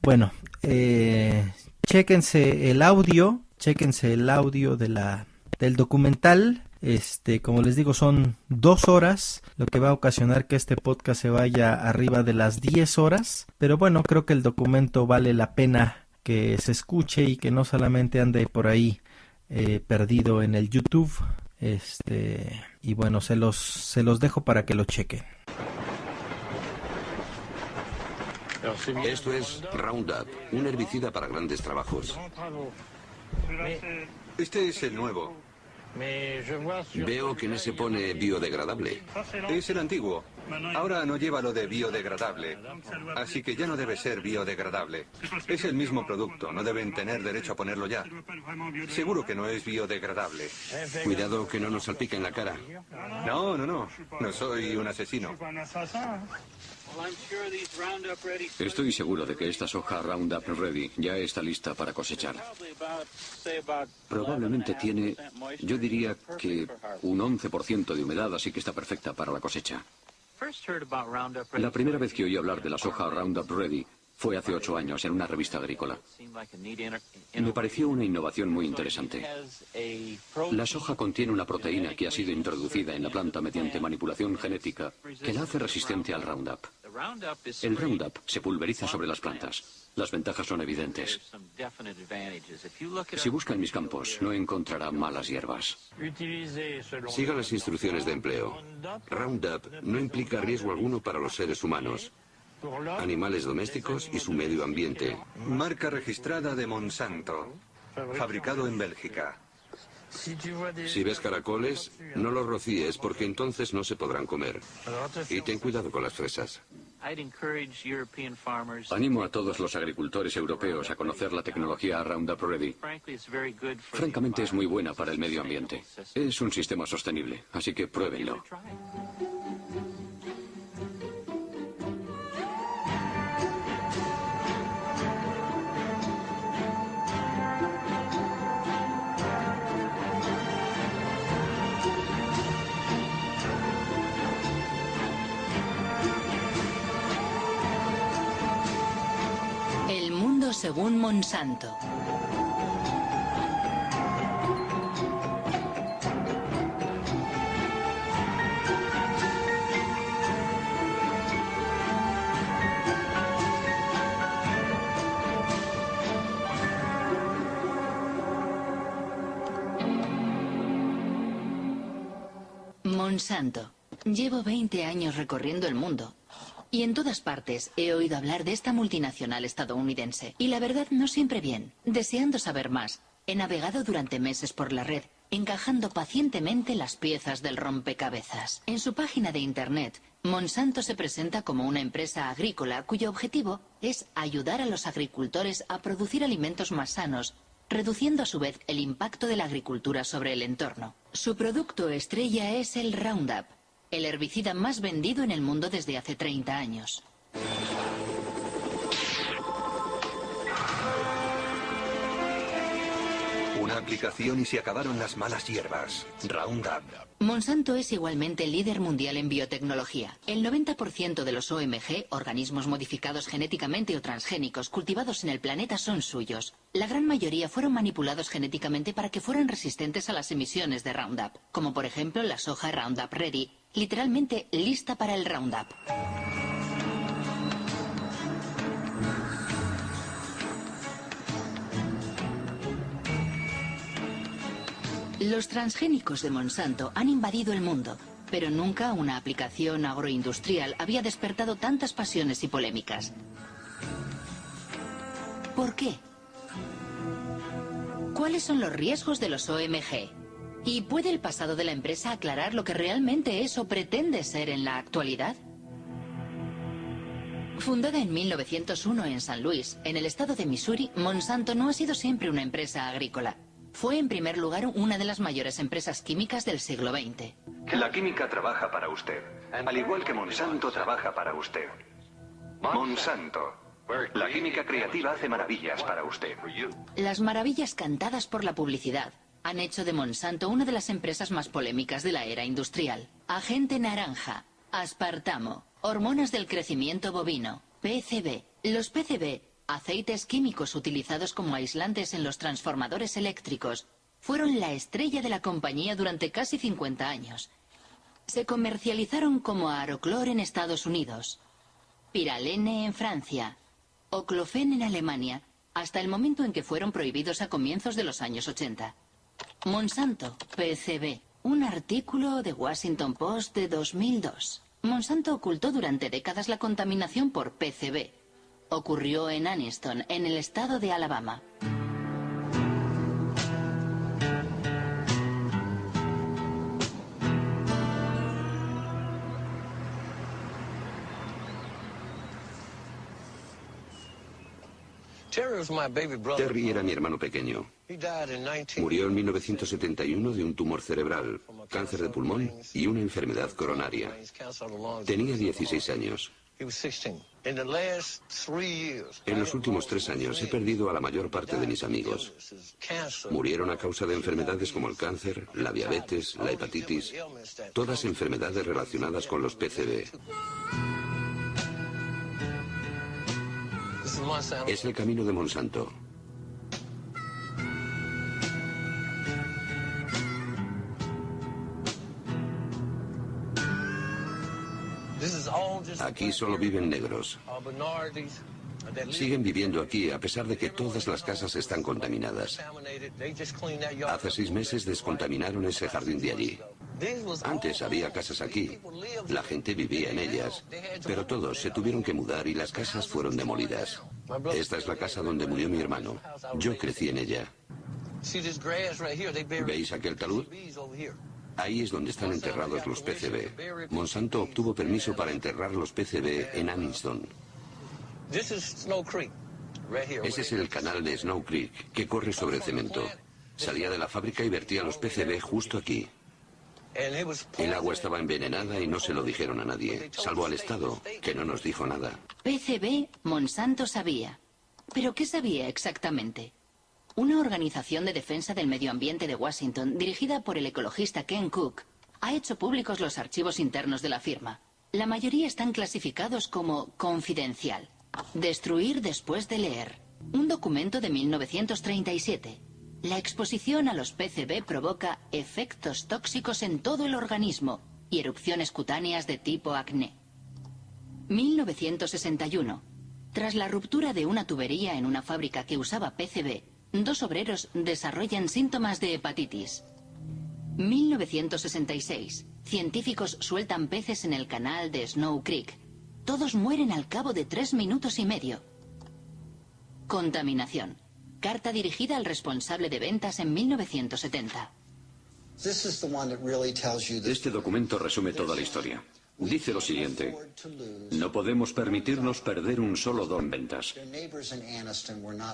Bueno, chéquense el audio del documental. Como les digo, son 2 horas, lo que va a ocasionar que este podcast se vaya arriba de las 10 horas. Pero bueno, creo que el documento vale la pena que se escuche y que no solamente ande por ahí perdido en el YouTube. Y bueno, se los dejo para que lo chequen. Esto es Roundup, un herbicida para grandes trabajos. Este es el nuevo. Veo que en ese pone biodegradable. Es el antiguo. Ahora no lleva lo de biodegradable. Así que ya no debe ser biodegradable. Es el mismo producto. No deben tener derecho a ponerlo ya. Seguro que no es biodegradable. Cuidado que no nos salpique en la cara. No. No soy un asesino. Estoy seguro de que esta soja Roundup Ready ya está lista para cosechar. Probablemente tiene, yo diría que un 11% de humedad, así que está perfecta para la cosecha. La primera vez que oí hablar de la soja Roundup Ready fue hace 8 años en una revista agrícola. Me pareció una innovación muy interesante. La soja contiene una proteína que ha sido introducida en la planta mediante manipulación genética que la hace resistente al Roundup. El Roundup se pulveriza sobre las plantas. Las ventajas son evidentes. Si busca en mis campos, no encontrará malas hierbas. Siga las instrucciones de empleo. Roundup no implica riesgo alguno para los seres humanos, animales domésticos y su medio ambiente. Marca registrada de Monsanto. Fabricado en Bélgica. Si ves caracoles, no los rocíes porque entonces no se podrán comer. Y ten cuidado con las fresas. Animo a todos los agricultores europeos a conocer la tecnología Roundup Ready. Francamente es muy buena para el medio ambiente. Es un sistema sostenible, así que pruébenlo. Según Monsanto. Monsanto. Llevo 20 años recorriendo el mundo. Y en todas partes he oído hablar de esta multinacional estadounidense. Y la verdad no siempre bien. Deseando saber más, he navegado durante meses por la red, encajando pacientemente las piezas del rompecabezas. En su página de internet, Monsanto se presenta como una empresa agrícola cuyo objetivo es ayudar a los agricultores a producir alimentos más sanos, reduciendo a su vez el impacto de la agricultura sobre el entorno. Su producto estrella es el Roundup, el herbicida más vendido en el mundo desde hace 30 años. Una aplicación y se acabaron las malas hierbas. Roundup. Monsanto es igualmente líder mundial en biotecnología. El 90% de los OMG, organismos modificados genéticamente o transgénicos, cultivados en el planeta son suyos. La gran mayoría fueron manipulados genéticamente para que fueran resistentes a las emisiones de Roundup, como por ejemplo la soja Roundup Ready, literalmente lista para el Roundup. Los transgénicos de Monsanto han invadido el mundo, pero nunca una aplicación agroindustrial había despertado tantas pasiones y polémicas. ¿Por qué? ¿Cuáles son los riesgos de los OMG? ¿Y puede el pasado de la empresa aclarar lo que realmente es o pretende ser en la actualidad? Fundada en 1901 en San Luis, en el estado de Missouri, Monsanto no ha sido siempre una empresa agrícola. Fue en primer lugar una de las mayores empresas químicas del siglo XX. La química trabaja para usted, al igual que Monsanto trabaja para usted. Monsanto. La química creativa hace maravillas para usted. Las maravillas cantadas por la publicidad han hecho de Monsanto una de las empresas más polémicas de la era industrial. Agente naranja, aspartamo, hormonas del crecimiento bovino, PCB. Los PCB aceites químicos utilizados como aislantes en los transformadores eléctricos, fueron la estrella de la compañía durante casi 50 años. Se comercializaron como Aeroclor en Estados Unidos, Pyralene en Francia, Oclofen en Alemania, hasta el momento en que fueron prohibidos a comienzos de los años 80. Monsanto, PCB, un artículo de Washington Post de 2002. Monsanto ocultó durante décadas la contaminación por PCB. Ocurrió en Anniston, en el estado de Alabama. Terry era mi hermano pequeño. Murió en 1971 de un tumor cerebral, cáncer de pulmón y una enfermedad coronaria. Tenía 16 años. En los últimos 3 años he perdido a la mayor parte de mis amigos. Murieron a causa de enfermedades como el cáncer, la diabetes, la hepatitis, todas enfermedades relacionadas con los PCB. Es el camino de Monsanto. Aquí solo viven negros. Siguen viviendo aquí a pesar de que todas las casas están contaminadas. Hace 6 meses descontaminaron ese jardín de allí. Antes había casas aquí. La gente vivía en ellas. Pero todos se tuvieron que mudar y las casas fueron demolidas. Esta es la casa donde murió mi hermano. Yo crecí en ella. ¿Veis aquel talud? Ahí es donde están enterrados los PCB. Monsanto obtuvo permiso para enterrar los PCB en Anniston. Ese es el canal de Snow Creek, que corre sobre el cemento. Salía de la fábrica y vertía los PCB justo aquí. El agua estaba envenenada y no se lo dijeron a nadie, salvo al Estado, que no nos dijo nada. PCB, Monsanto sabía. ¿Pero qué sabía exactamente? Una organización de defensa del medio ambiente de Washington, dirigida por el ecologista Ken Cook, ha hecho públicos los archivos internos de la firma. La mayoría están clasificados como confidencial. Destruir después de leer. Un documento de 1937. La exposición a los PCB provoca efectos tóxicos en todo el organismo y erupciones cutáneas de tipo acné. 1961. Tras la ruptura de una tubería en una fábrica que usaba PCB, 2 obreros desarrollan síntomas de hepatitis. 1966. Científicos sueltan peces en el canal de Snow Creek. Todos mueren al cabo de 3 minutos y medio. Contaminación. Carta dirigida al responsable de ventas en 1970. Este documento resume toda la historia. Dice lo siguiente: no podemos permitirnos perder un solo $1 en ventas.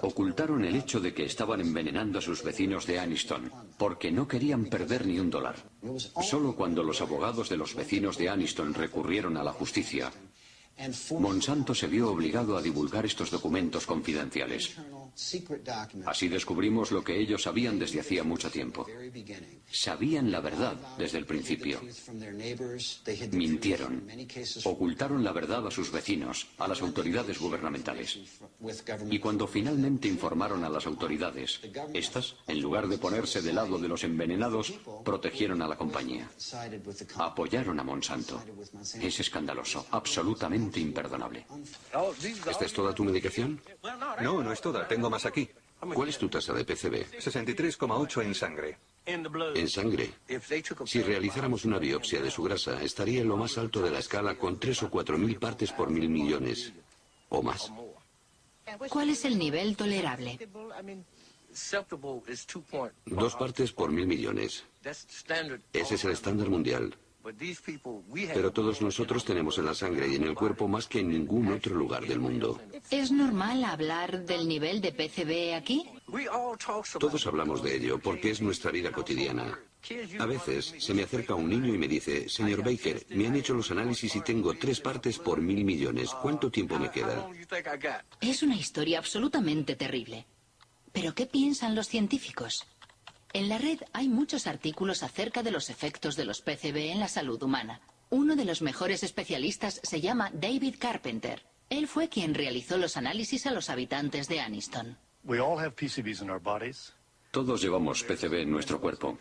Ocultaron el hecho de que estaban envenenando a sus vecinos de Anniston, porque no querían perder ni $1. Solo cuando los abogados de los vecinos de Anniston recurrieron a la justicia, Monsanto se vio obligado a divulgar estos documentos confidenciales. Así descubrimos lo que ellos sabían desde hacía mucho tiempo. Sabían la verdad desde el principio. Mintieron. Ocultaron la verdad a sus vecinos, a las autoridades gubernamentales. Y cuando finalmente informaron a las autoridades, estas, en lugar de ponerse del lado de los envenenados, protegieron a la compañía. Apoyaron a Monsanto. Es escandaloso, absolutamente imperdonable. ¿Esta es toda tu medicación? No, no es toda. Tengo más aquí. ¿Cuál es tu tasa de PCB? 63,8 en sangre. En sangre. Si realizáramos una biopsia de su grasa, estaría en lo más alto de la escala con 3 o 4 mil partes por 1.000 millones. O más. ¿Cuál es el nivel tolerable? 2 partes por 1.000 millones. Ese es el estándar mundial. Pero todos nosotros tenemos en la sangre y en el cuerpo más que en ningún otro lugar del mundo. ¿Es normal hablar del nivel de PCB aquí? Todos hablamos de ello porque es nuestra vida cotidiana. A veces se me acerca un niño y me dice: señor Baker, me han hecho los análisis y tengo 3 partes por 1.000 millones. ¿Cuánto tiempo me queda? Es una historia absolutamente terrible. ¿Pero qué piensan los científicos? En la red hay muchos artículos acerca de los efectos de los PCB en la salud humana. Uno de los mejores especialistas se llama David Carpenter. Él fue quien realizó los análisis a los habitantes de Anniston. Todos llevamos PCB en nuestro cuerpo.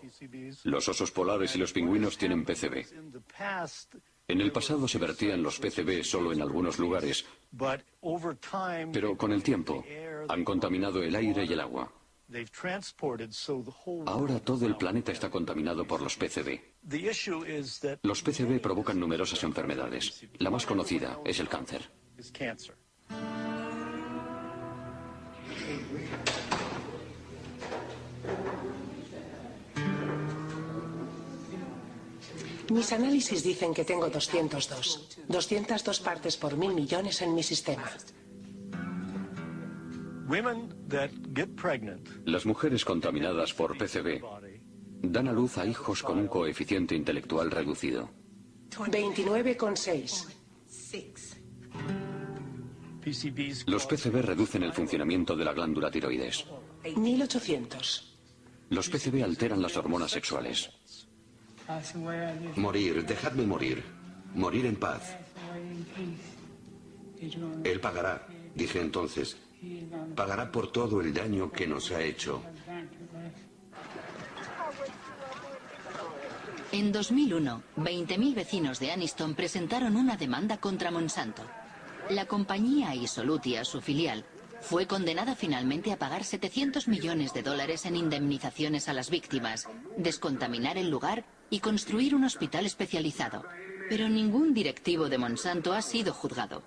Los osos polares y los pingüinos tienen PCB. En el pasado se vertían los PCB solo en algunos lugares, pero con el tiempo han contaminado el aire y el agua. Ahora todo el planeta está contaminado por los PCB. Los PCB provocan numerosas enfermedades. La más conocida es el cáncer. Mis análisis dicen que tengo 202 partes por 1000 millones en mi sistema. Las mujeres contaminadas por PCB dan a luz a hijos con un coeficiente intelectual reducido. 29,6. Los PCB reducen el funcionamiento de la glándula tiroides. 1800. Los PCB alteran las hormonas sexuales. Morir, dejadme morir. Morir en paz. Él pagará, dije entonces. Pagará por todo el daño que nos ha hecho. En 2001, 20.000 vecinos de Anniston presentaron una demanda contra Monsanto. La compañía Isolutia, su filial, fue condenada finalmente a pagar $700 millones en indemnizaciones a las víctimas, descontaminar el lugar y construir un hospital especializado. Pero ningún directivo de Monsanto ha sido juzgado.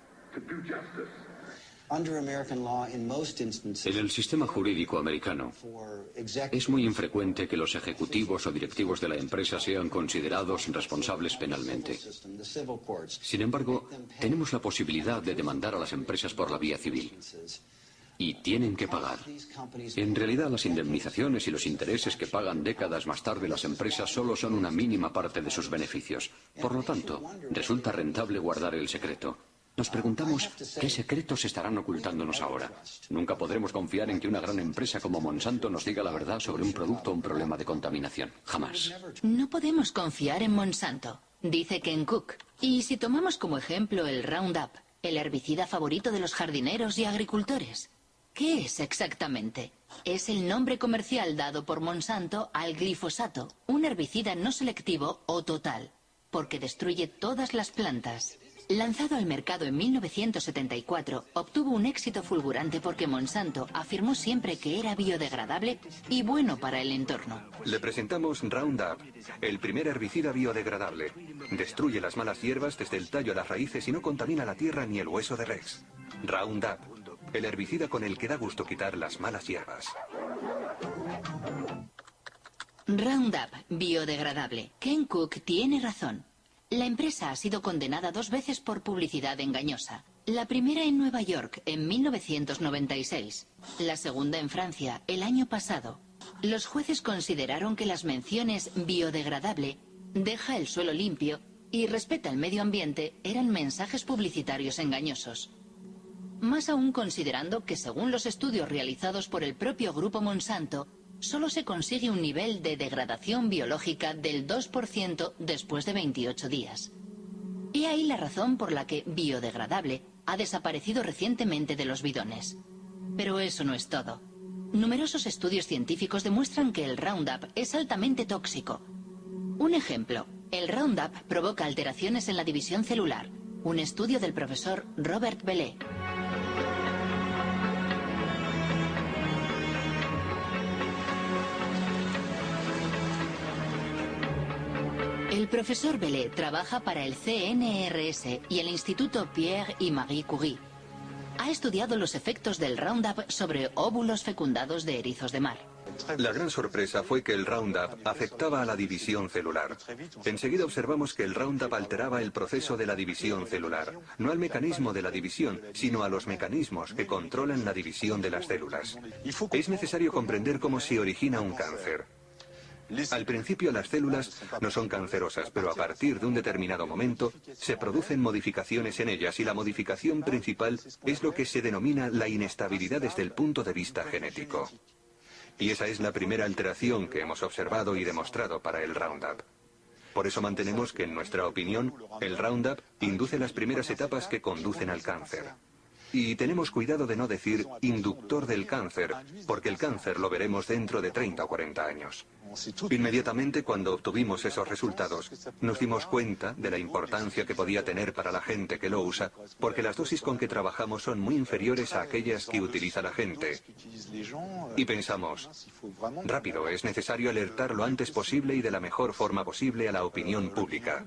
En el sistema jurídico americano, es muy infrecuente que los ejecutivos o directivos de la empresa sean considerados responsables penalmente. Sin embargo, tenemos la posibilidad de demandar a las empresas por la vía civil. Y tienen que pagar. En realidad, las indemnizaciones y los intereses que pagan décadas más tarde las empresas solo son una mínima parte de sus beneficios. Por lo tanto, resulta rentable guardar el secreto. Nos preguntamos qué secretos estarán ocultándonos ahora. Nunca podremos confiar en que una gran empresa como Monsanto nos diga la verdad sobre un producto o un problema de contaminación. Jamás. No podemos confiar en Monsanto, dice Ken Cook. Y si tomamos como ejemplo el Roundup, el herbicida favorito de los jardineros y agricultores, ¿qué es exactamente? Es el nombre comercial dado por Monsanto al glifosato, un herbicida no selectivo o total, porque destruye todas las plantas. Lanzado al mercado en 1974, obtuvo un éxito fulgurante porque Monsanto afirmó siempre que era biodegradable y bueno para el entorno. Le presentamos Roundup, el primer herbicida biodegradable. Destruye las malas hierbas desde el tallo a las raíces y no contamina la tierra ni el hueso de res. Roundup, el herbicida con el que da gusto quitar las malas hierbas. Roundup, biodegradable. Ken Cook tiene razón. La empresa ha sido condenada 2 veces por publicidad engañosa. La primera en Nueva York, en 1996. La segunda en Francia, el año pasado. Los jueces consideraron que las menciones biodegradable, deja el suelo limpio y respeta el medio ambiente eran mensajes publicitarios engañosos. Más aún considerando que según los estudios realizados por el propio grupo Monsanto, solo se consigue un nivel de degradación biológica del 2% después de 28 días. He ahí la razón por la que biodegradable ha desaparecido recientemente de los bidones. Pero eso no es todo. Numerosos estudios científicos demuestran que el Roundup es altamente tóxico. Un ejemplo, el Roundup provoca alteraciones en la división celular. Un estudio del profesor Robert Bellet. El profesor Bellet trabaja para el CNRS y el Instituto Pierre y Marie Curie. Ha estudiado los efectos del Roundup sobre óvulos fecundados de erizos de mar. La gran sorpresa fue que el Roundup afectaba a la división celular. Enseguida observamos que el Roundup alteraba el proceso de la división celular, no al mecanismo de la división, sino a los mecanismos que controlan la división de las células. Es necesario comprender cómo se origina un cáncer. Al principio las células no son cancerosas, pero a partir de un determinado momento se producen modificaciones en ellas y la modificación principal es lo que se denomina la inestabilidad desde el punto de vista genético. Y esa es la primera alteración que hemos observado y demostrado para el Roundup. Por eso mantenemos que, en nuestra opinión, el Roundup induce las primeras etapas que conducen al cáncer. Y tenemos cuidado de no decir inductor del cáncer, porque el cáncer lo veremos dentro de 30 o 40 años. Inmediatamente cuando obtuvimos esos resultados, nos dimos cuenta de la importancia que podía tener para la gente que lo usa, porque las dosis con que trabajamos son muy inferiores a aquellas que utiliza la gente. Y pensamos, rápido, es necesario alertar lo antes posible y de la mejor forma posible a la opinión pública.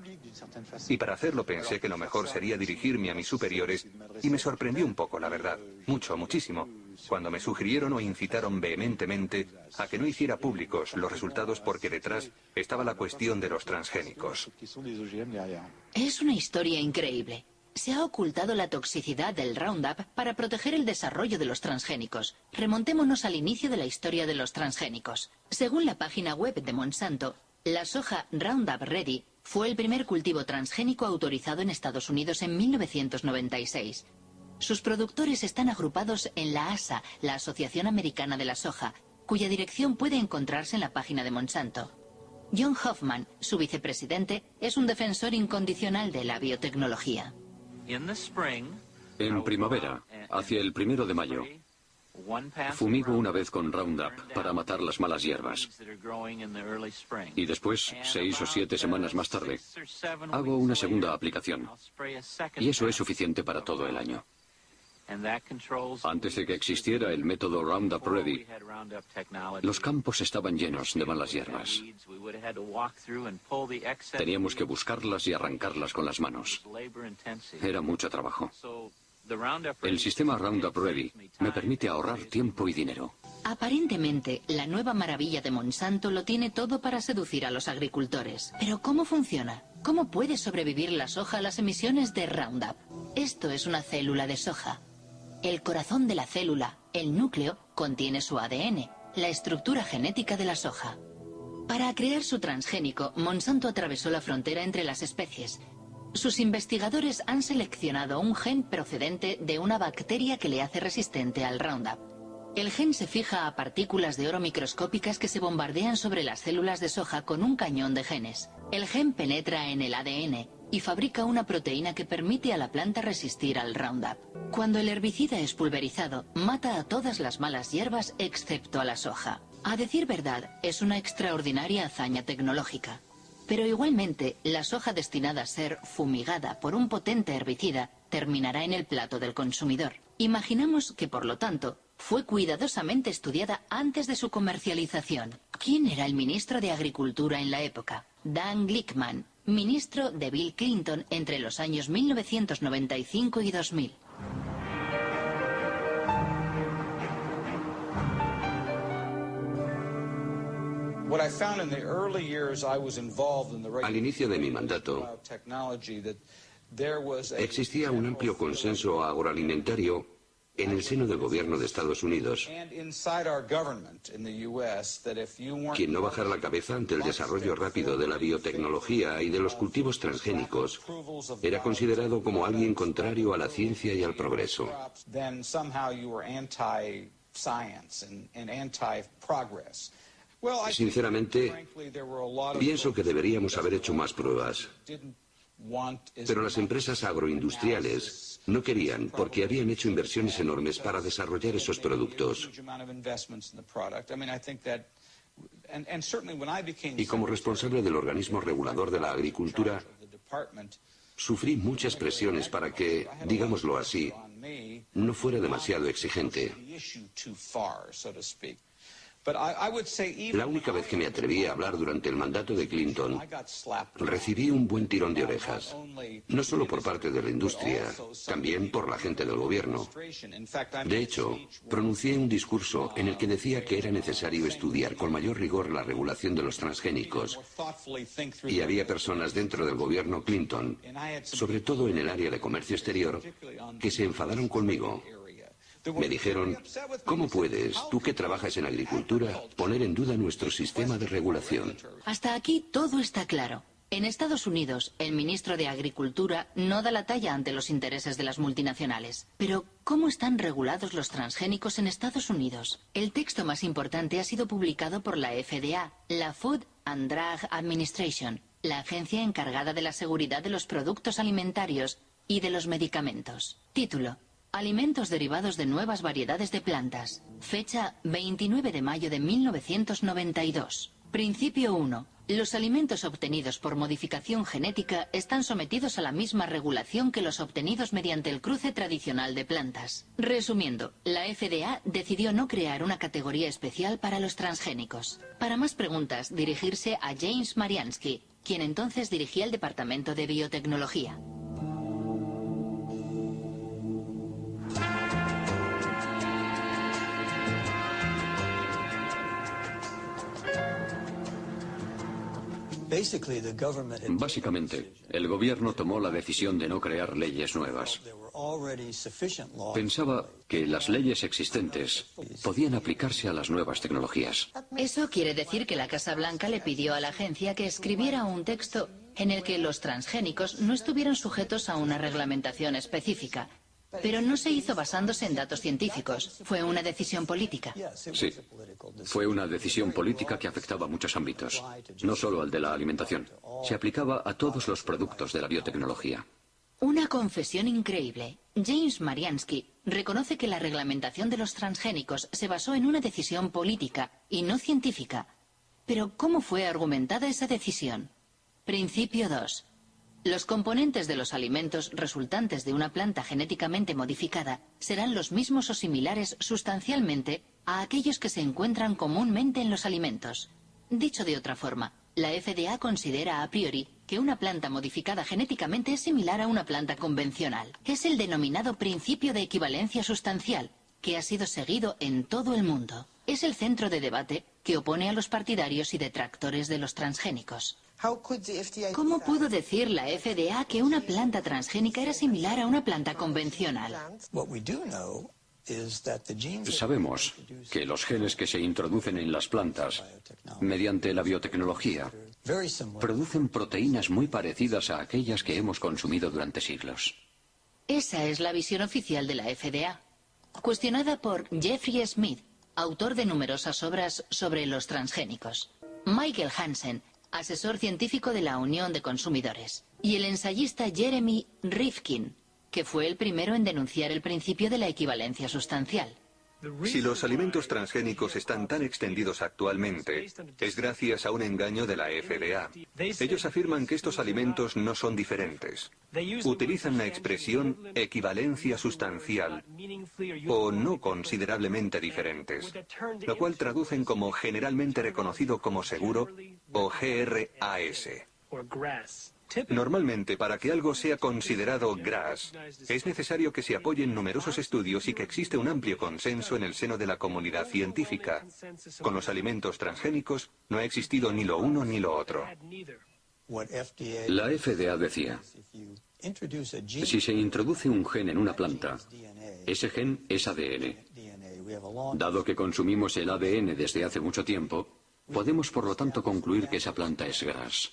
Y para hacerlo pensé que lo mejor sería dirigirme a mis superiores, y me sorprendió un poco, la verdad, muchísimo, cuando me sugirieron o incitaron vehementemente a que no hiciera públicos los resultados porque detrás estaba la cuestión de los transgénicos. Es una historia increíble. Se ha ocultado la toxicidad del Roundup para proteger el desarrollo de los transgénicos. Remontémonos al inicio de la historia de los transgénicos. Según la página web de Monsanto, la soja Roundup Ready fue el primer cultivo transgénico autorizado en Estados Unidos en 1996. Sus productores están agrupados en la ASA, la Asociación Americana de la Soja, cuya dirección puede encontrarse en la página de Monsanto. John Hoffman, su vicepresidente, es un defensor incondicional de la biotecnología. En primavera, hacia el 1 de mayo, fumigo una vez con Roundup para matar las malas hierbas. Y después, 6 o 7 semanas más tarde, hago una segunda aplicación. Y eso es suficiente para todo el año. Antes de que existiera el método Roundup Ready, los campos estaban llenos de malas hierbas. Teníamos que buscarlas y arrancarlas con las manos. Era mucho trabajo. El sistema Roundup Ready me permite ahorrar tiempo y dinero. Aparentemente, la nueva maravilla de Monsanto lo tiene todo para seducir a los agricultores. Pero ¿cómo funciona? ¿Cómo puede sobrevivir la soja a las emisiones de Roundup? Esto es una célula de soja. El corazón de la célula, el núcleo, contiene su ADN, la estructura genética de la soja. Para crear su transgénico, Monsanto atravesó la frontera entre las especies. Sus investigadores han seleccionado un gen procedente de una bacteria que le hace resistente al Roundup. El gen se fija a partículas de oro microscópicas que se bombardean sobre las células de soja con un cañón de genes. El gen penetra en el ADN y fabrica una proteína que permite a la planta resistir al Roundup. Cuando el herbicida es pulverizado, mata a todas las malas hierbas excepto a la soja. A decir verdad, es una extraordinaria hazaña tecnológica. Pero igualmente, la soja destinada a ser fumigada por un potente herbicida terminará en el plato del consumidor. Imaginamos que, por lo tanto, fue cuidadosamente estudiada antes de su comercialización. ¿Quién era el ministro de Agricultura en la época? Dan Glickman, ministro de Bill Clinton entre los años 1995 y 2000. Al inicio de mi mandato, existía un amplio consenso agroalimentario en el seno del gobierno de Estados Unidos. Quien no bajara la cabeza ante el desarrollo rápido de la biotecnología y de los cultivos transgénicos era considerado como alguien contrario a la ciencia y al progreso. Sinceramente, pienso que deberíamos haber hecho más pruebas. Pero las empresas agroindustriales no querían porque habían hecho inversiones enormes para desarrollar esos productos. Y como responsable del organismo regulador de la agricultura, sufrí muchas presiones para que, digámoslo así, no fuera demasiado exigente. La única vez que me atreví a hablar durante el mandato de Clinton, recibí un buen tirón de orejas, no solo por parte de la industria, también por la gente del gobierno. De hecho, pronuncié un discurso en el que decía que era necesario estudiar con mayor rigor la regulación de los transgénicos. Y había personas dentro del gobierno Clinton, sobre todo en el área de comercio exterior, que se enfadaron conmigo. Me dijeron, ¿cómo puedes, tú que trabajas en agricultura, poner en duda nuestro sistema de regulación? Hasta aquí todo está claro. En Estados Unidos, el ministro de Agricultura no da la talla ante los intereses de las multinacionales. Pero, ¿cómo están regulados los transgénicos en Estados Unidos? El texto más importante ha sido publicado por la FDA, la Food and Drug Administration, la agencia encargada de la seguridad de los productos alimentarios y de los medicamentos. Título: Alimentos derivados de nuevas variedades de plantas. Fecha 29 de mayo de 1992. Principio 1. Los alimentos obtenidos por modificación genética están sometidos a la misma regulación que los obtenidos mediante el cruce tradicional de plantas. Resumiendo, la FDA decidió no crear una categoría especial para los transgénicos. Para más preguntas, dirigirse a James Mariansky, quien entonces dirigía el Departamento de Biotecnología. Básicamente, el gobierno tomó la decisión de no crear leyes nuevas. Pensaba que las leyes existentes podían aplicarse a las nuevas tecnologías. Eso quiere decir que la Casa Blanca le pidió a la agencia que escribiera un texto en el que los transgénicos no estuvieran sujetos a una reglamentación específica. Pero no se hizo basándose en datos científicos. Fue una decisión política. Sí, fue una decisión política que afectaba a muchos ámbitos, no solo al de la alimentación. Se aplicaba a todos los productos de la biotecnología. Una confesión increíble. James Mariansky reconoce que la reglamentación de los transgénicos se basó en una decisión política y no científica. Pero ¿cómo fue argumentada esa decisión? Principio 2. Los componentes de los alimentos resultantes de una planta genéticamente modificada serán los mismos o similares sustancialmente a aquellos que se encuentran comúnmente en los alimentos. Dicho de otra forma, la FDA considera a priori que una planta modificada genéticamente es similar a una planta convencional. Es el denominado principio de equivalencia sustancial, que ha sido seguido en todo el mundo. Es el centro de debate que opone a los partidarios y detractores de los transgénicos. ¿Cómo pudo decir la FDA que una planta transgénica era similar a una planta convencional? Sabemos que los genes que se introducen en las plantas mediante la biotecnología producen proteínas muy parecidas a aquellas que hemos consumido durante siglos. Esa es la visión oficial de la FDA, cuestionada por Jeffrey Smith, autor de numerosas obras sobre los transgénicos, Michael Hansen, asesor científico de la Unión de Consumidores, y el ensayista Jeremy Rifkin, que fue el primero en denunciar el principio de la equivalencia sustancial. Si los alimentos transgénicos están tan extendidos actualmente, es gracias a un engaño de la FDA. Ellos afirman que estos alimentos no son diferentes. Utilizan la expresión equivalencia sustancial o no considerablemente diferentes, lo cual traducen como generalmente reconocido como seguro o GRAS. Normalmente, para que algo sea considerado GRAS, es necesario que se apoyen numerosos estudios y que existe un amplio consenso en el seno de la comunidad científica. Con los alimentos transgénicos no ha existido ni lo uno ni lo otro. La FDA decía, si se introduce un gen en una planta, ese gen es ADN. Dado que consumimos el ADN desde hace mucho tiempo, podemos por lo tanto concluir que esa planta es GRAS.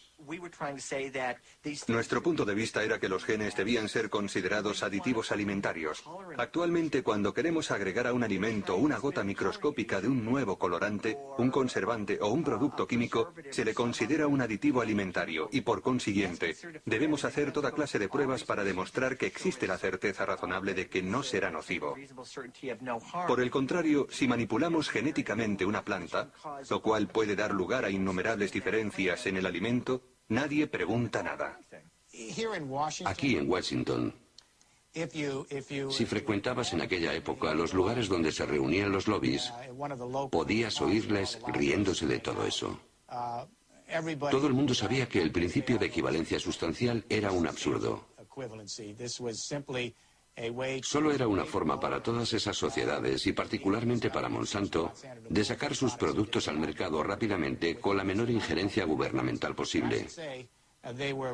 Nuestro punto de vista era que los genes debían ser considerados aditivos alimentarios. Actualmente, cuando queremos agregar a un alimento una gota microscópica de un nuevo colorante, un conservante o un producto químico, se le considera un aditivo alimentario y, por consiguiente, debemos hacer toda clase de pruebas para demostrar que existe la certeza razonable de que no será nocivo. Por el contrario, si manipulamos genéticamente una planta, lo cual puede dar lugar a innumerables diferencias en el alimento, nadie pregunta nada. Aquí en Washington, si frecuentabas en aquella época los lugares donde se reunían los lobbies, podías oírles riéndose de todo eso. Todo el mundo sabía que el principio de equivalencia sustancial era un absurdo. Solo era una forma para todas esas sociedades, y particularmente para Monsanto, de sacar sus productos al mercado rápidamente con la menor injerencia gubernamental posible.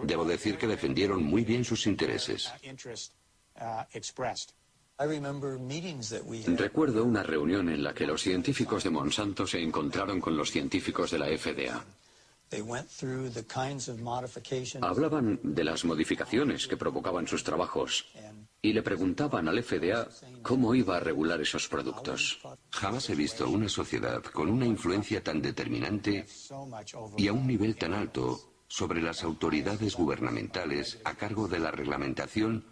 Debo decir que defendieron muy bien sus intereses. Recuerdo una reunión en la que los científicos de Monsanto se encontraron con los científicos de la FDA. Hablaban de las modificaciones que provocaban sus trabajos y le preguntaban al FDA cómo iba a regular esos productos. Jamás he visto una sociedad con una influencia tan determinante y a un nivel tan alto sobre las autoridades gubernamentales a cargo de la reglamentación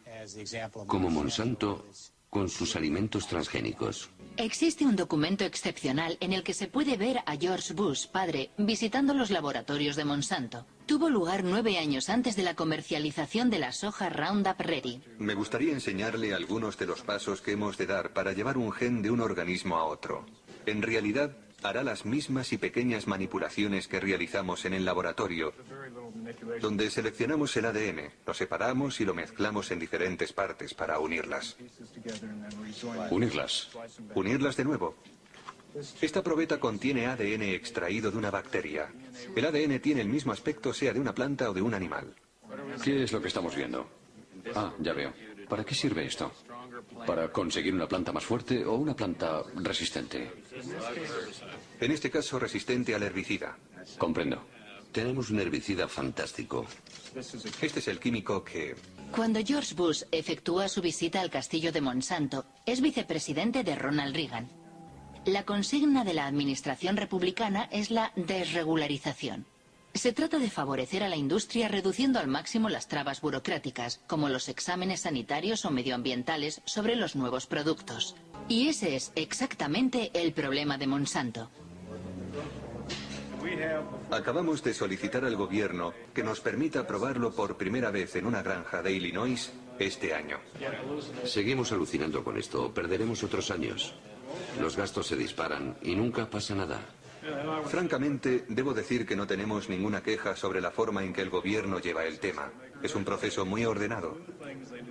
como Monsanto con sus alimentos transgénicos. Existe un documento excepcional en el que se puede ver a George Bush, padre, visitando los laboratorios de Monsanto. Tuvo lugar 9 años antes de la comercialización de la soja Roundup Ready. Me gustaría enseñarle algunos de los pasos que hemos de dar para llevar un gen de un organismo a otro. En realidad, hará las mismas y pequeñas manipulaciones que realizamos en el laboratorio, donde seleccionamos el ADN, lo separamos y lo mezclamos en diferentes partes para unirlas. Unirlas. Unirlas de nuevo. Esta probeta contiene ADN extraído de una bacteria. El ADN tiene el mismo aspecto sea de una planta o de un animal. ¿Qué es lo que estamos viendo? Ah, ya veo. ¿Para qué sirve esto? ¿Para conseguir una planta más fuerte o una planta resistente? En este caso, resistente al herbicida. Comprendo. Tenemos un herbicida fantástico. Este es el químico que... Cuando George Bush efectúa su visita al castillo de Monsanto, es vicepresidente de Ronald Reagan. La consigna de la administración republicana es la desregularización. Se trata de favorecer a la industria reduciendo al máximo las trabas burocráticas, como los exámenes sanitarios o medioambientales sobre los nuevos productos. Y ese es exactamente el problema de Monsanto. Acabamos de solicitar al gobierno que nos permita probarlo por primera vez en una granja de Illinois este año. Seguimos alucinando con esto. Perderemos otros años. Los gastos se disparan y nunca pasa nada. Francamente, debo decir que no tenemos ninguna queja sobre la forma en que el gobierno lleva el tema. Es un proceso muy ordenado.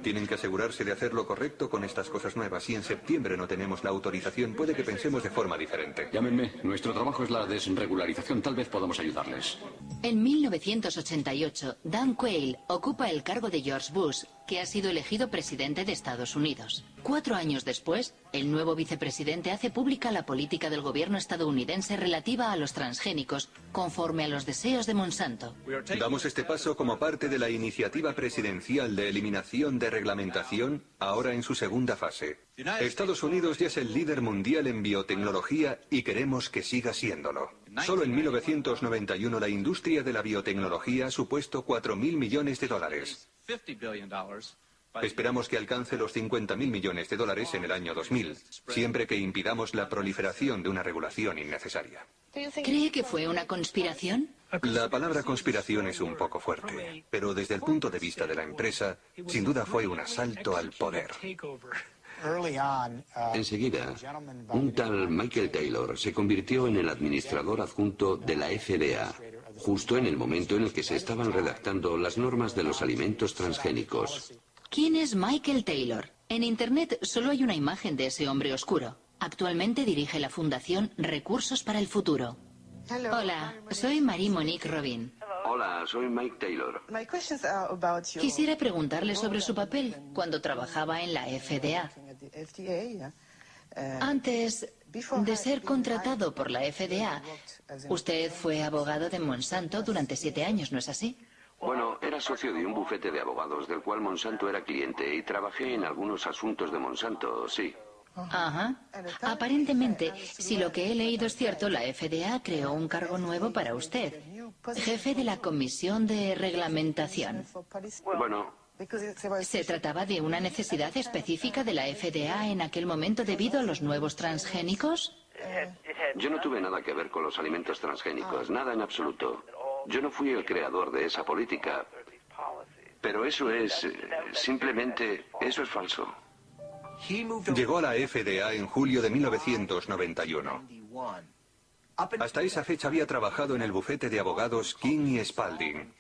Tienen que asegurarse de hacer lo correcto con estas cosas nuevas. Si en septiembre no tenemos la autorización, puede que pensemos de forma diferente. Llámenme. Nuestro trabajo es la desregularización. Tal vez podamos ayudarles. En 1988, Dan Quayle ocupa el cargo de George Bush, que ha sido elegido presidente de Estados Unidos. 4 años después, el nuevo vicepresidente hace pública la política del gobierno estadounidense relativa a los transgénicos, conforme a los deseos de Monsanto. Damos este paso como parte de la iniciativa presidencial de eliminación de reglamentación, ahora en su segunda fase. Estados Unidos ya es el líder mundial en biotecnología y queremos que siga siéndolo. Solo en 1991 la industria de la biotecnología ha supuesto $4.000 millones. Esperamos que alcance los $50.000 millones en el año 2000, siempre que impidamos la proliferación de una regulación innecesaria. ¿Cree que fue una conspiración? La palabra conspiración es un poco fuerte, pero desde el punto de vista de la empresa, sin duda fue un asalto al poder. Enseguida, un tal Michael Taylor se convirtió en el administrador adjunto de la FDA, justo en el momento en el que se estaban redactando las normas de los alimentos transgénicos. ¿Quién es Michael Taylor? En Internet solo hay una imagen de ese hombre oscuro. Actualmente dirige la fundación Recursos para el Futuro. Hola, soy Marie-Monique Robin. Hola, soy Mike Taylor. Quisiera preguntarle sobre su papel cuando trabajaba en la FDA. Antes de ser contratado por la FDA, usted fue abogado de Monsanto durante 7 años, ¿no es así? Bueno, era socio de un bufete de abogados del cual Monsanto era cliente y trabajé en algunos asuntos de Monsanto, sí. Ajá. Aparentemente, si lo que he leído es cierto, la FDA creó un cargo nuevo para usted. Jefe de la Comisión de Reglamentación. Bueno, ¿Se trataba de una necesidad específica de la FDA en aquel momento debido a los nuevos transgénicos? yo no tuve nada que ver con los alimentos transgénicos, nada en absoluto. Yo no fui el creador de esa política. Pero eso es, simplemente, eso es falso. Llegó a la FDA en julio de 1991. Hasta esa fecha había trabajado en el bufete de abogados King y Spalding.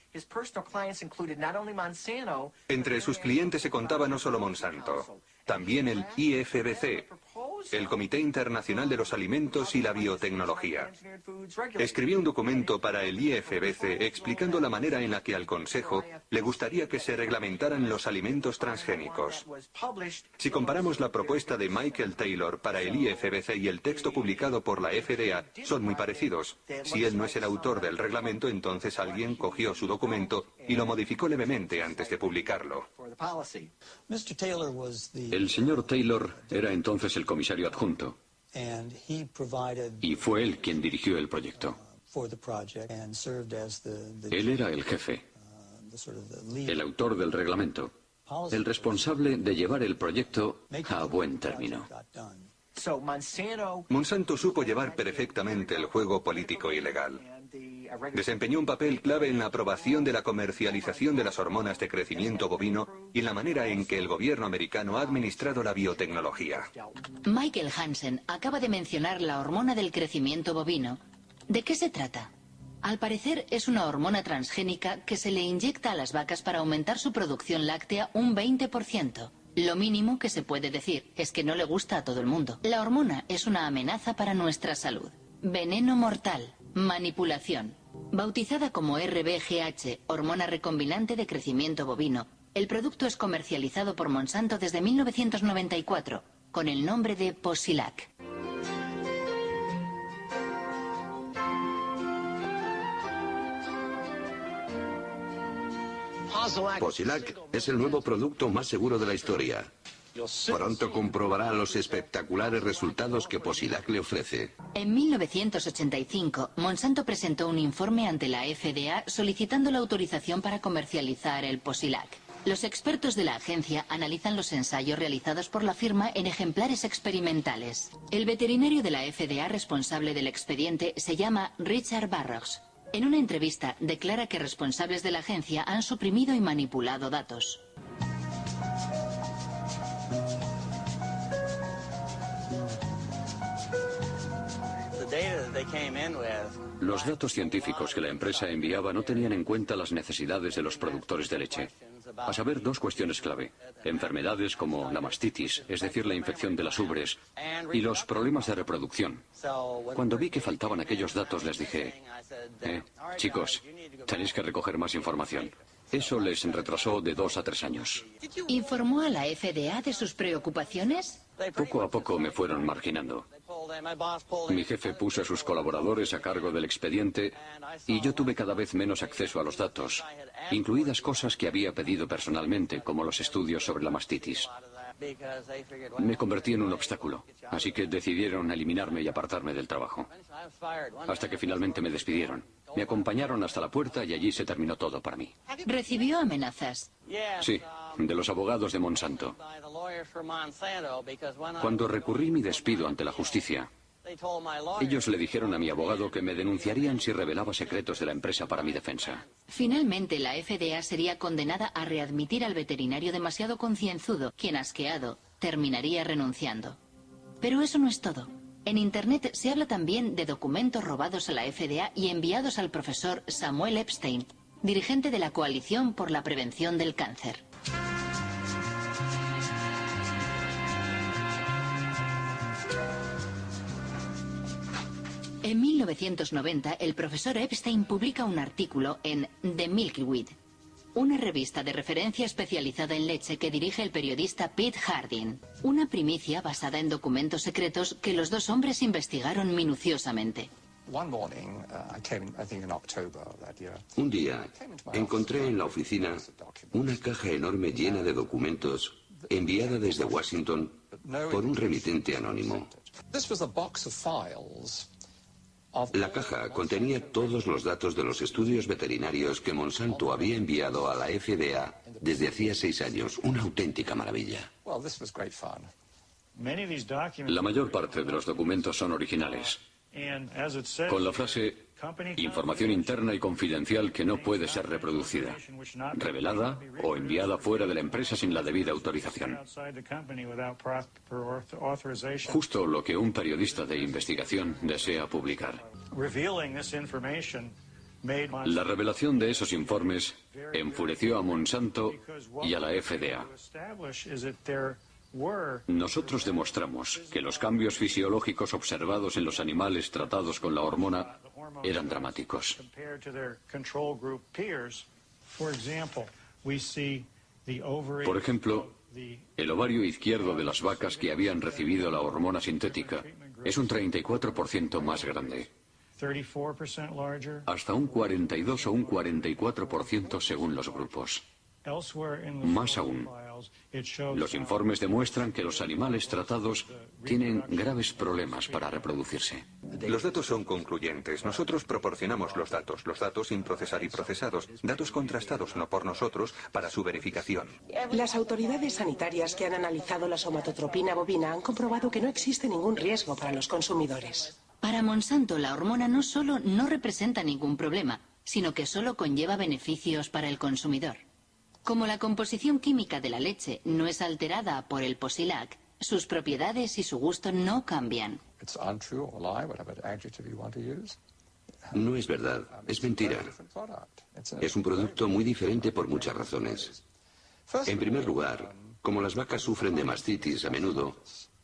Entre sus clientes se contaba no solo Monsanto, también el IFBC, el Comité Internacional de los Alimentos y la Biotecnología. Escribió un documento para el IFBC explicando la manera en la que al Consejo le gustaría que se reglamentaran los alimentos transgénicos. Si comparamos la propuesta de Michael Taylor para el IFBC y el texto publicado por la FDA, son muy parecidos. Si él no es el autor del reglamento, entonces alguien cogió su documento y lo modificó levemente antes de publicarlo. El señor Taylor era entonces el comisario adjunto y fue él quien dirigió el proyecto. Él era el jefe, el autor del reglamento. el responsable de llevar el proyecto a buen término. Monsanto supo llevar perfectamente el juego político y legal. Desempeñó un papel clave en la aprobación de la comercialización de las hormonas de crecimiento bovino y en la manera en que el gobierno americano ha administrado la biotecnología. Michael Hansen acaba de mencionar la hormona del crecimiento bovino. ¿De qué se trata? Al parecer es una hormona transgénica que se le inyecta a las vacas para aumentar su producción láctea un 20%. Lo mínimo que se puede decir es que no le gusta a todo el mundo. La hormona es una amenaza para nuestra salud. Veneno mortal. Manipulación. Bautizada como RBGH, hormona recombinante de crecimiento bovino, el producto es comercializado por Monsanto desde 1994 con el nombre de Posilac. Posilac es el nuevo producto más seguro de la historia. Pronto comprobará los espectaculares resultados que Posilac le ofrece. En 1985, Monsanto presentó un informe ante la FDA solicitando la autorización para comercializar el Posilac. Los expertos de la agencia analizan los ensayos realizados por la firma en ejemplares experimentales. El veterinario de la FDA responsable del expediente se llama Richard Barrows. En una entrevista declara que responsables de la agencia han suprimido y manipulado datos. Los datos científicos que la empresa enviaba no tenían en cuenta las necesidades de los productores de leche. A saber, dos cuestiones clave. Enfermedades como la mastitis, es decir, la infección de las ubres, y los problemas de reproducción. Cuando vi que faltaban aquellos datos, les dije, chicos, tenéis que recoger más información. Eso les retrasó de 2 a 3 años. ¿Informó a la FDA de sus preocupaciones? Poco a poco me fueron marginando. Mi jefe puso a sus colaboradores a cargo del expediente y yo tuve cada vez menos acceso a los datos, incluidas cosas que había pedido personalmente, como los estudios sobre la mastitis. Me convertí en un obstáculo, así que decidieron eliminarme y apartarme del trabajo. Hasta que finalmente me despidieron. Me acompañaron hasta la puerta y allí se terminó todo para mí. ¿Recibió amenazas? Sí, de los abogados de Monsanto. Cuando recurrí mi despido ante la justicia, ellos le dijeron a mi abogado que me denunciarían si revelaba secretos de la empresa para mi defensa. Finalmente, la FDA sería condenada a readmitir al veterinario demasiado concienzudo, quien, asqueado, terminaría renunciando. Pero eso no es todo. En Internet se habla también de documentos robados a la FDA y enviados al profesor Samuel Epstein, dirigente de la Coalición por la Prevención del Cáncer. En 1990, el profesor Epstein publica un artículo en The Milkweed, una revista de referencia especializada en leche que dirige el periodista Pete Hardin. Una primicia basada en documentos secretos que los dos hombres investigaron minuciosamente. Un día encontré en la oficina una caja enorme llena de documentos enviada desde Washington por un remitente anónimo. La caja contenía todos los datos de los estudios veterinarios que Monsanto había enviado a la FDA desde hacía 6 años. Una auténtica maravilla. La mayor parte de los documentos son originales, con la frase información interna y confidencial que no puede ser reproducida, revelada o enviada fuera de la empresa sin la debida autorización. Justo lo que un periodista de investigación desea publicar. La revelación de esos informes enfureció a Monsanto y a la FDA. Nosotros demostramos que los cambios fisiológicos observados en los animales tratados con la hormona eran dramáticos. Por ejemplo, el ovario izquierdo de las vacas que habían recibido la hormona sintética es un 34% más grande, hasta un 42 o un 44% según los grupos. Más aún, los informes demuestran que los animales tratados tienen graves problemas para reproducirse. Los datos son concluyentes. Nosotros proporcionamos los datos sin procesar y procesados, datos contrastados no por nosotros para su verificación. Las autoridades sanitarias que han analizado la somatotropina bovina han comprobado que no existe ningún riesgo para los consumidores. Para Monsanto, la hormona no solo no representa ningún problema, sino que solo conlleva beneficios para el consumidor. Como la composición química de la leche no es alterada por el Posilac, sus propiedades y su gusto no cambian. No es verdad, es mentira. Es un producto muy diferente por muchas razones. En primer lugar, como las vacas sufren de mastitis a menudo,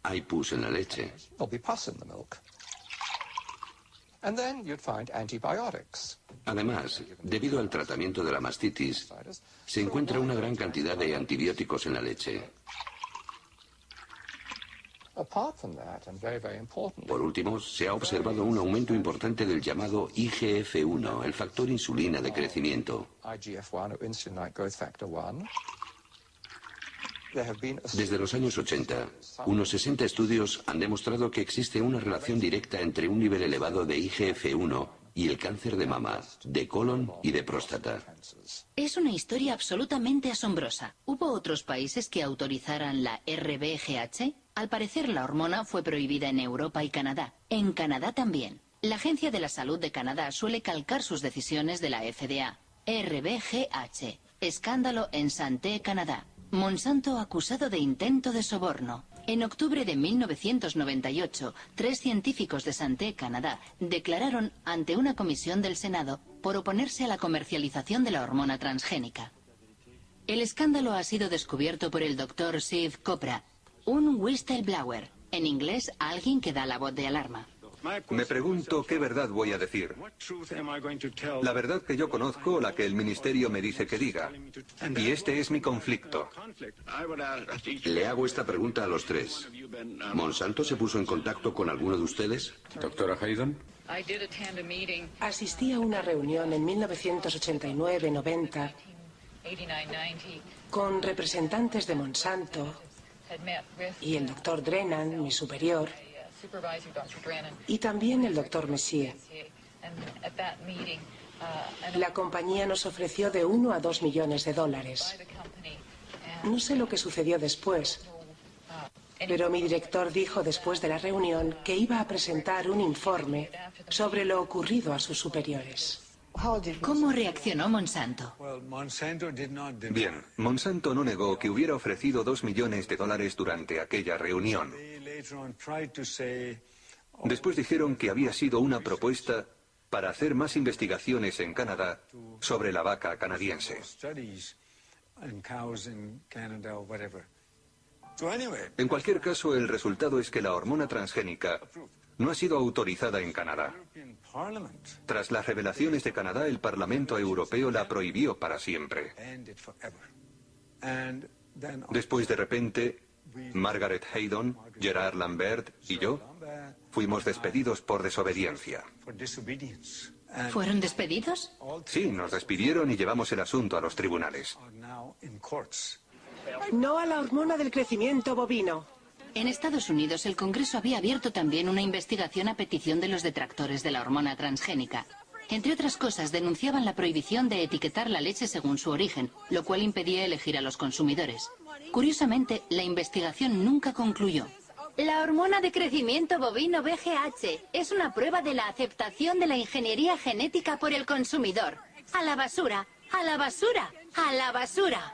hay pus en la leche. Además, debido al tratamiento de la mastitis, se encuentra una gran cantidad de antibióticos en la leche. Por último, se ha observado un aumento importante del llamado IGF-1, el factor insulina de crecimiento. Desde los años 80, unos 60 estudios han demostrado que existe una relación directa entre un nivel elevado de IGF-1 y el cáncer de mama, de colon y de próstata. Es una historia absolutamente asombrosa. ¿Hubo otros países que autorizaran la RBGH? Al parecer, la hormona fue prohibida en Europa y Canadá. En Canadá también. La Agencia de la Salud de Canadá suele calcar sus decisiones de la FDA. RBGH. Escándalo en Santé, Canadá. Monsanto acusado de intento de soborno. En octubre de 1998, 3 científicos de Santé, Canadá, declararon ante una comisión del Senado por oponerse a la comercialización de la hormona transgénica. El escándalo ha sido descubierto por el Dr. Steve Copra, un whistleblower, en inglés alguien que da la voz de alarma. Me pregunto qué verdad voy a decir. La verdad que yo conozco o la que el ministerio me dice que diga. Y este es mi conflicto. Le hago esta pregunta a los 3. ¿Monsanto se puso en contacto con alguno de ustedes? Doctora Haydon. Asistí a una reunión en 1989-90 con representantes de Monsanto y el doctor Drennan, mi superior, y también el doctor Messier. La compañía nos ofreció de 1 a 2 millones de dólares. No sé lo que sucedió después, pero mi director dijo después de la reunión que iba a presentar un informe sobre lo ocurrido a sus superiores. ¿Cómo reaccionó Monsanto? Bien, Monsanto no negó que hubiera ofrecido 2 millones de dólares durante aquella reunión. Después dijeron que había sido una propuesta para hacer más investigaciones en Canadá sobre la vaca canadiense. En cualquier caso, el resultado es que la hormona transgénica no ha sido autorizada en Canadá. Tras las revelaciones de Canadá, el Parlamento Europeo la prohibió para siempre. Después, de repente, Margaret Haydon, Gerard Lambert y yo fuimos despedidos por desobediencia. ¿Fueron despedidos? Sí, nos despidieron y llevamos el asunto a los tribunales. No a la hormona del crecimiento bovino. En Estados Unidos, el Congreso había abierto también una investigación a petición de los detractores de la hormona transgénica. Entre otras cosas, denunciaban la prohibición de etiquetar la leche según su origen, lo cual impedía elegir a los consumidores. Curiosamente, la investigación nunca concluyó. La hormona de crecimiento bovino BGH es una prueba de la aceptación de la ingeniería genética por el consumidor. ¡A la basura! ¡A la basura! ¡A la basura!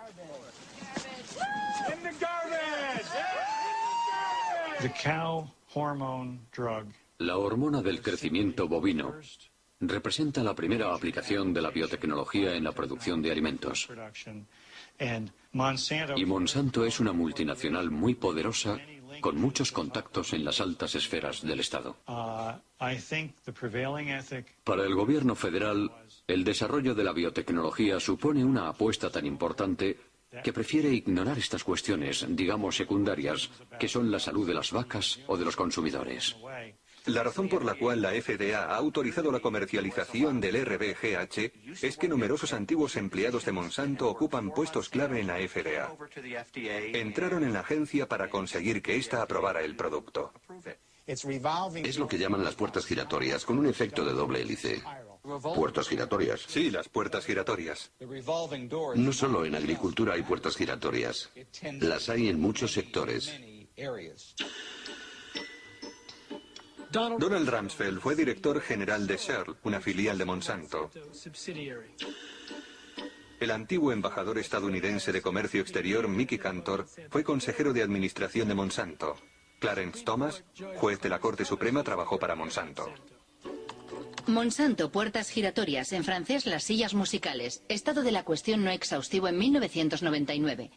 La hormona del crecimiento bovino representa la primera aplicación de la biotecnología en la producción de alimentos. Y Monsanto es una multinacional muy poderosa con muchos contactos en las altas esferas del Estado. Para el gobierno federal, el desarrollo de la biotecnología supone una apuesta tan importante que prefiere ignorar estas cuestiones, digamos secundarias, que son la salud de las vacas o de los consumidores. La razón por la cual la FDA ha autorizado la comercialización del RBGH es que numerosos antiguos empleados de Monsanto ocupan puestos clave en la FDA. Entraron en la agencia para conseguir que ésta aprobara el producto. Es lo que llaman las puertas giratorias, con un efecto de doble hélice. ¿Puertas giratorias? Sí, las puertas giratorias. No solo en agricultura hay puertas giratorias. Las hay en muchos sectores. Donald Rumsfeld fue director general de Shell, una filial de Monsanto. El antiguo embajador estadounidense de Comercio Exterior, Mickey Cantor, fue consejero de administración de Monsanto. Clarence Thomas, juez de la Corte Suprema, trabajó para Monsanto. Monsanto, puertas giratorias, en francés las sillas musicales. Estado de la cuestión no exhaustivo en 1999.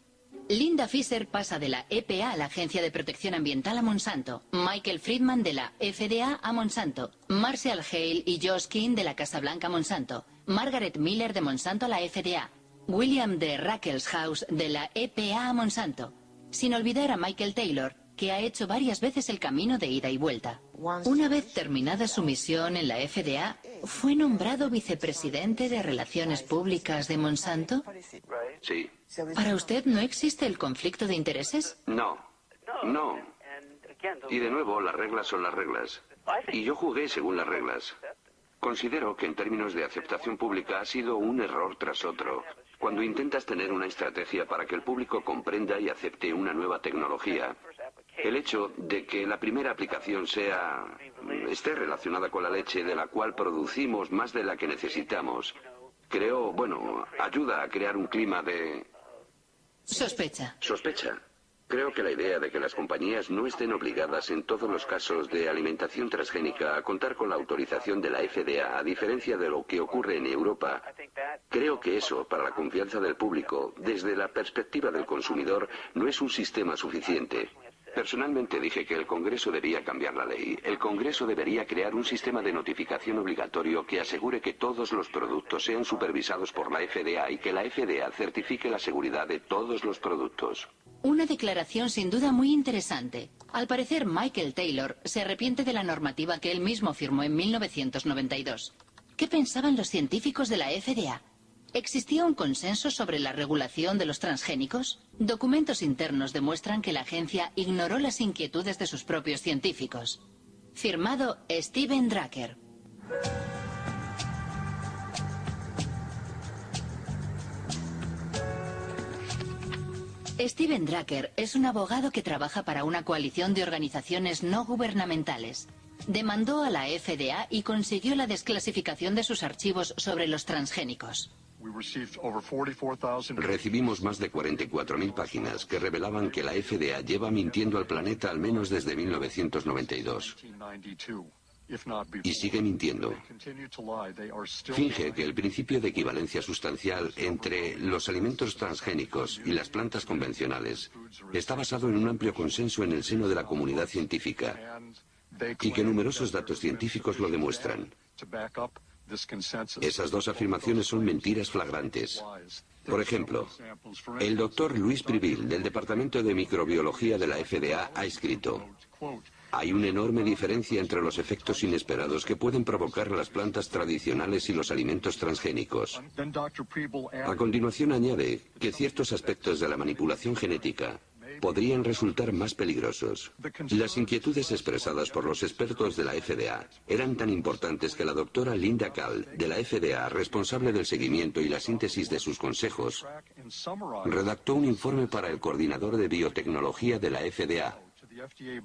Linda Fisher pasa de la EPA a la Agencia de Protección Ambiental a Monsanto. Michael Friedman de la FDA a Monsanto. Marshall Hale y Josh King de la Casa Blanca a Monsanto. Margaret Miller de Monsanto a la FDA. William D. Ruckelshaus de la EPA a Monsanto. Sin olvidar a Michael Taylor, que ha hecho varias veces el camino de ida y vuelta. Una vez terminada su misión en la FDA, ¿fue nombrado vicepresidente de Relaciones Públicas de Monsanto? Sí. ¿Para usted no existe el conflicto de intereses? No. Y de nuevo, las reglas son las reglas. Y yo jugué según las reglas. Considero que en términos de aceptación pública ha sido un error tras otro. Cuando intentas tener una estrategia para que el público comprenda y acepte una nueva tecnología, el hecho de que la primera aplicación esté relacionada con la leche de la cual producimos más de la que necesitamos, ayuda a crear un clima de... Sospecha. Creo que la idea de que las compañías no estén obligadas en todos los casos de alimentación transgénica a contar con la autorización de la FDA, a diferencia de lo que ocurre en Europa, creo que eso, para la confianza del público, desde la perspectiva del consumidor, no es un sistema suficiente. Personalmente dije que el Congreso debía cambiar la ley. El Congreso debería crear un sistema de notificación obligatorio que asegure que todos los productos sean supervisados por la FDA y que la FDA certifique la seguridad de todos los productos. Una declaración sin duda muy interesante. Al parecer, Michael Taylor se arrepiente de la normativa que él mismo firmó en 1992. ¿Qué pensaban los científicos de la FDA? ¿Existía un consenso sobre la regulación de los transgénicos? Documentos internos demuestran que la agencia ignoró las inquietudes de sus propios científicos. Firmado Steven Drucker. Steven Drucker es un abogado que trabaja para una coalición de organizaciones no gubernamentales. Demandó a la FDA y consiguió la desclasificación de sus archivos sobre los transgénicos. Recibimos más de 44.000 páginas que revelaban que la FDA lleva mintiendo al planeta al menos desde 1992. Y sigue mintiendo. Finge que el principio de equivalencia sustancial entre los alimentos transgénicos y las plantas convencionales está basado en un amplio consenso en el seno de la comunidad científica y que numerosos datos científicos lo demuestran. Esas dos afirmaciones son mentiras flagrantes. Por ejemplo, el doctor Louis Priville, del Departamento de Microbiología de la FDA, ha escrito: hay una enorme diferencia entre los efectos inesperados que pueden provocar las plantas tradicionales y los alimentos transgénicos. A continuación añade que ciertos aspectos de la manipulación genética podrían resultar más peligrosos. Las inquietudes expresadas por los expertos de la FDA eran tan importantes que la doctora Linda Kahl, de la FDA, responsable del seguimiento y la síntesis de sus consejos, redactó un informe para el coordinador de biotecnología de la FDA,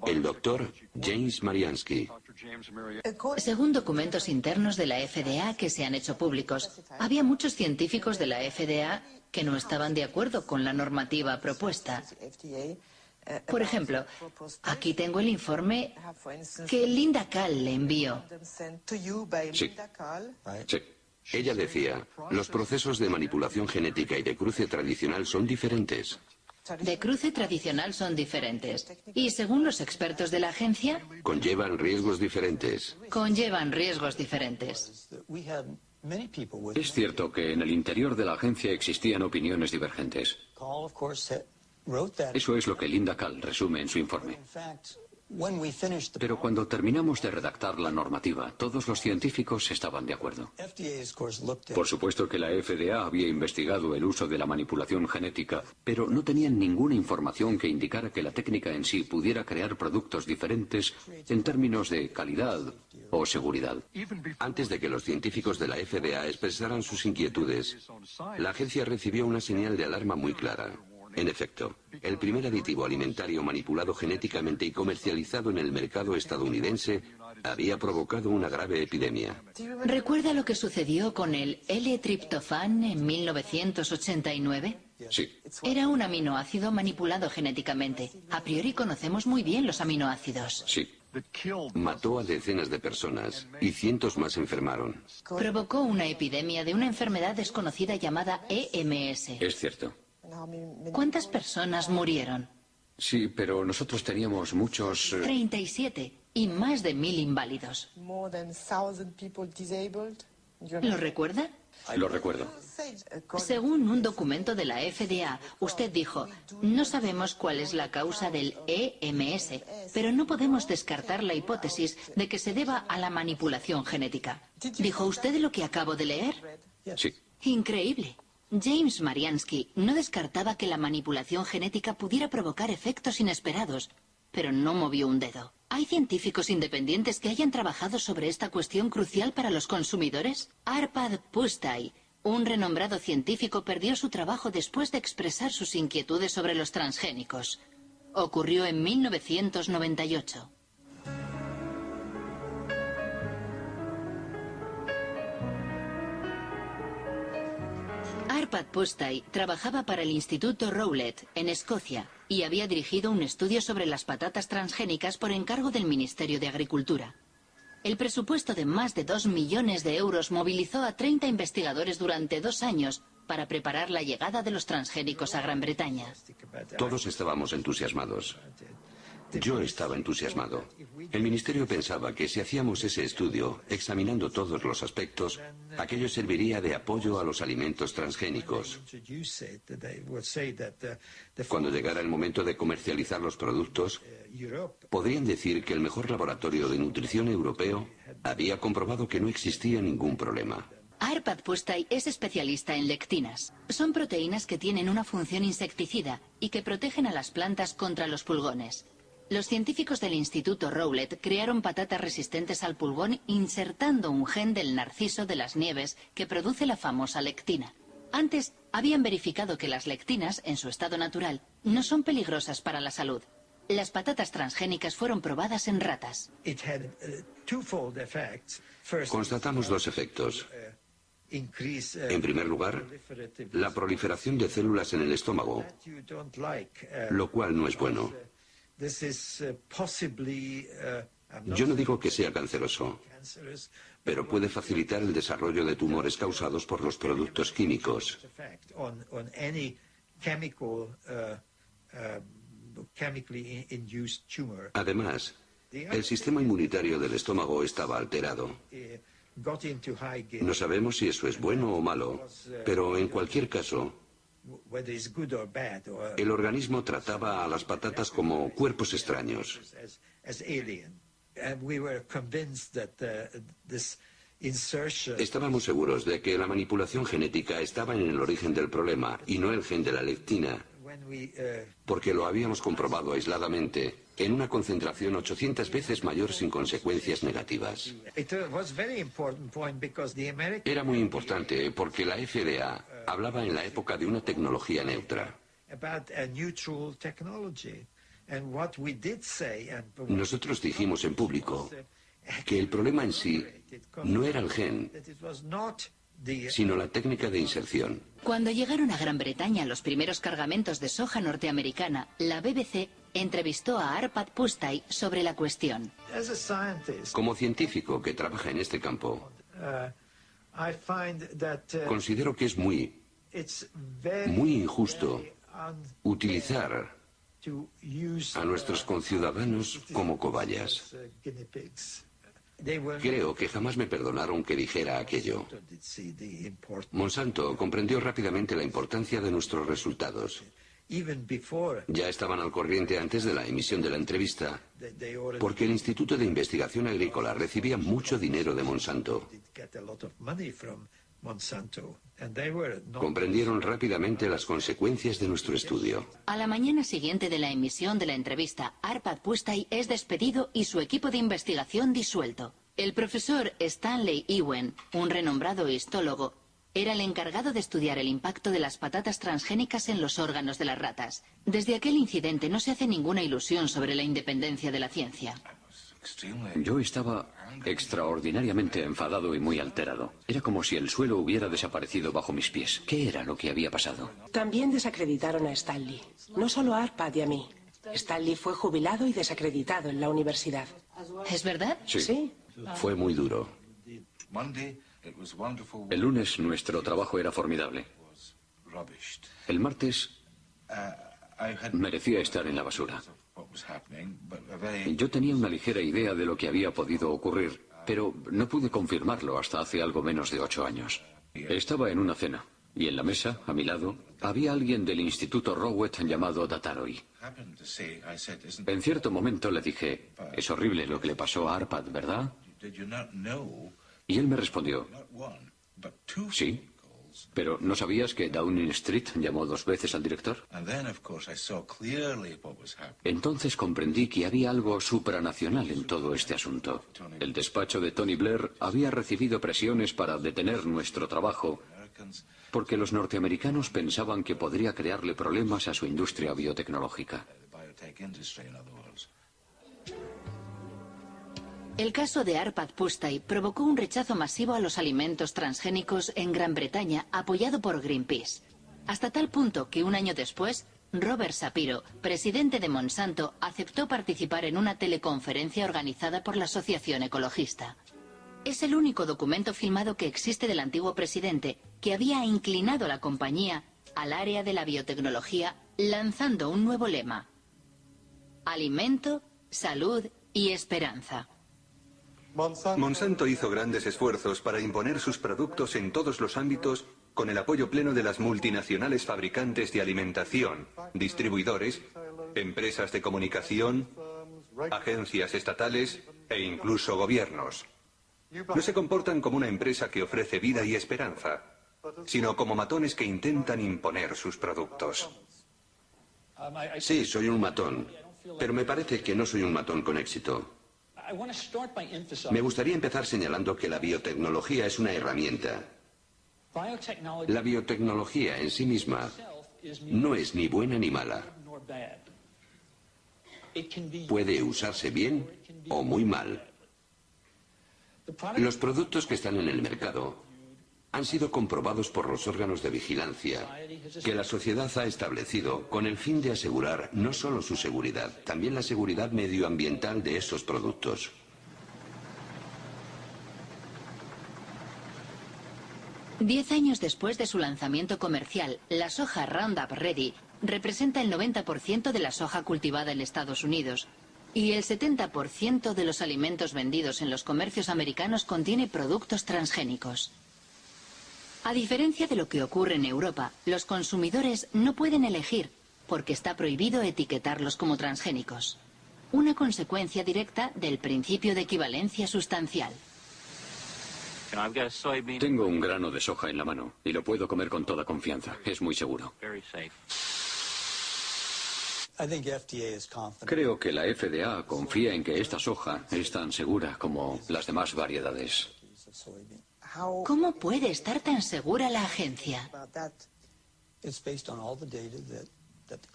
el doctor James Mariansky. Según documentos internos de la FDA que se han hecho públicos, había muchos científicos de la FDA que no estaban de acuerdo con la normativa propuesta. Por ejemplo, aquí tengo el informe que Linda Kahl le envió. Sí. Ella decía, los procesos de manipulación genética y de cruce tradicional son diferentes. De cruce tradicional son diferentes. Y según los expertos de la agencia, conllevan riesgos diferentes. Es cierto que en el interior de la agencia existían opiniones divergentes. Eso es lo que Linda Kahl resume en su informe. Pero cuando terminamos de redactar la normativa, todos los científicos estaban de acuerdo. Por supuesto que la FDA había investigado el uso de la manipulación genética, pero no tenían ninguna información que indicara que la técnica en sí pudiera crear productos diferentes en términos de calidad o seguridad. Antes de que los científicos de la FDA expresaran sus inquietudes, la agencia recibió una señal de alarma muy clara. En efecto, el primer aditivo alimentario manipulado genéticamente y comercializado en el mercado estadounidense había provocado una grave epidemia. ¿Recuerda lo que sucedió con el L-triptofán en 1989? Sí. Era un aminoácido manipulado genéticamente. A priori conocemos muy bien los aminoácidos. Sí. Mató a decenas de personas y cientos más enfermaron. Provocó una epidemia de una enfermedad desconocida llamada EMS. Es cierto. ¿Cuántas personas murieron? Sí, pero nosotros teníamos muchos... 37 y más de 1000 inválidos. ¿Lo recuerda? Lo recuerdo. Según un documento de la FDA, usted dijo, no sabemos cuál es la causa del EMS, pero no podemos descartar la hipótesis de que se deba a la manipulación genética. ¿Dijo usted lo que acabo de leer? Sí. Increíble. James Mariansky no descartaba que la manipulación genética pudiera provocar efectos inesperados, pero no movió un dedo. ¿Hay científicos independientes que hayan trabajado sobre esta cuestión crucial para los consumidores? Arpad Pusztai, un renombrado científico, perdió su trabajo después de expresar sus inquietudes sobre los transgénicos. Ocurrió en 1998. Arpad Pusztai trabajaba para el Instituto Rowlett, en Escocia, y había dirigido un estudio sobre las patatas transgénicas por encargo del Ministerio de Agricultura. El presupuesto de más de 2 millones de euros movilizó a 30 investigadores durante 2 años para preparar la llegada de los transgénicos a Gran Bretaña. Todos estábamos entusiasmados. Yo estaba entusiasmado. El ministerio pensaba que si hacíamos ese estudio, examinando todos los aspectos, aquello serviría de apoyo a los alimentos transgénicos. Cuando llegara el momento de comercializar los productos, podrían decir que el mejor laboratorio de nutrición europeo había comprobado que no existía ningún problema. Arpad Pusztai es especialista en lectinas. Son proteínas que tienen una función insecticida y que protegen a las plantas contra los pulgones. Los científicos del Instituto Rowlett crearon patatas resistentes al pulgón insertando un gen del narciso de las nieves que produce la famosa lectina. Antes, habían verificado que las lectinas, en su estado natural, no son peligrosas para la salud. Las patatas transgénicas fueron probadas en ratas. Constatamos 2 efectos. En primer lugar, la proliferación de células en el estómago, lo cual no es bueno. Yo no digo que sea canceroso, pero puede facilitar el desarrollo de tumores causados por los productos químicos. Además, el sistema inmunitario del estómago estaba alterado. No sabemos si eso es bueno o malo, pero en cualquier caso, el organismo trataba a las patatas como cuerpos extraños. Estábamos seguros de que la manipulación genética estaba en el origen del problema y no el gen de la lectina, porque lo habíamos comprobado aisladamente en una concentración 800 veces mayor sin consecuencias negativas. Era muy importante porque la FDA hablaba en la época de una tecnología neutra. Nosotros dijimos en público que el problema en sí no era el gen, sino la técnica de inserción. Cuando llegaron a Gran Bretaña los primeros cargamentos de soja norteamericana, la BBC entrevistó a Arpad Pusztai sobre la cuestión. Como científico que trabaja en este campo, considero que es muy injusto utilizar a nuestros conciudadanos como cobayas. Creo que jamás me perdonaron que dijera aquello. Monsanto comprendió rápidamente la importancia de nuestros resultados Ya estaban al corriente antes de la emisión de la entrevista, porque el Instituto de Investigación Agrícola recibía mucho dinero de Monsanto. Comprendieron rápidamente las consecuencias de nuestro estudio. A la mañana siguiente de la emisión de la entrevista, Arpad Pusztai es despedido y su equipo de investigación disuelto. El profesor Stanley Ewen, un renombrado histólogo, era el encargado de estudiar el impacto de las patatas transgénicas en los órganos de las ratas. Desde aquel incidente no se hace ninguna ilusión sobre la independencia de la ciencia. Yo estaba extraordinariamente enfadado y muy alterado. Era como si el suelo hubiera desaparecido bajo mis pies. ¿Qué era lo que había pasado? También desacreditaron a Stanley. No solo a Arpad y a mí. Stanley fue jubilado y desacreditado en la universidad. ¿Es verdad? Sí. Fue muy duro. El lunes nuestro trabajo era formidable. El martes merecía estar en la basura. Yo tenía una ligera idea de lo que había podido ocurrir, pero no pude confirmarlo hasta hace algo menos de 8 años. Estaba en una cena, y en la mesa, a mi lado, había alguien del Instituto Rowett llamado Dataroi. En cierto momento le dije, es horrible lo que le pasó a Arpad, ¿verdad? Y él me respondió, sí, pero ¿no sabías que Downing Street llamó 2 veces al director? Entonces comprendí que había algo supranacional en todo este asunto. El despacho de Tony Blair había recibido presiones para detener nuestro trabajo porque los norteamericanos pensaban que podría crearle problemas a su industria biotecnológica. El caso de Arpad Pusztai provocó un rechazo masivo a los alimentos transgénicos en Gran Bretaña, apoyado por Greenpeace. Hasta tal punto que un año después, Robert Shapiro, presidente de Monsanto, aceptó participar en una teleconferencia organizada por la Asociación Ecologista. Es el único documento filmado que existe del antiguo presidente, que había inclinado la compañía al área de la biotecnología, lanzando un nuevo lema: alimento, salud y esperanza. Monsanto hizo grandes esfuerzos para imponer sus productos en todos los ámbitos con el apoyo pleno de las multinacionales fabricantes de alimentación, distribuidores, empresas de comunicación, agencias estatales e incluso gobiernos. No se comportan como una empresa que ofrece vida y esperanza, sino como matones que intentan imponer sus productos. Sí, soy un matón, pero me parece que no soy un matón con éxito. Me gustaría empezar señalando que la biotecnología es una herramienta. La biotecnología en sí misma no es ni buena ni mala. Puede usarse bien o muy mal. Los productos que están en el mercado han sido comprobados por los órganos de vigilancia que la sociedad ha establecido con el fin de asegurar no solo su seguridad, también la seguridad medioambiental de esos productos. Diez años después de su lanzamiento comercial, la soja Roundup Ready representa el 90% de la soja cultivada en Estados Unidos y el 70% de los alimentos vendidos en los comercios americanos contiene productos transgénicos. A diferencia de lo que ocurre en Europa, los consumidores no pueden elegir porque está prohibido etiquetarlos como transgénicos. Una consecuencia directa del principio de equivalencia sustancial. Tengo un grano de soja en la mano y lo puedo comer con toda confianza. Es muy seguro. Creo que la FDA confía en que esta soja es tan segura como las demás variedades. ¿Cómo puede estar tan segura la agencia?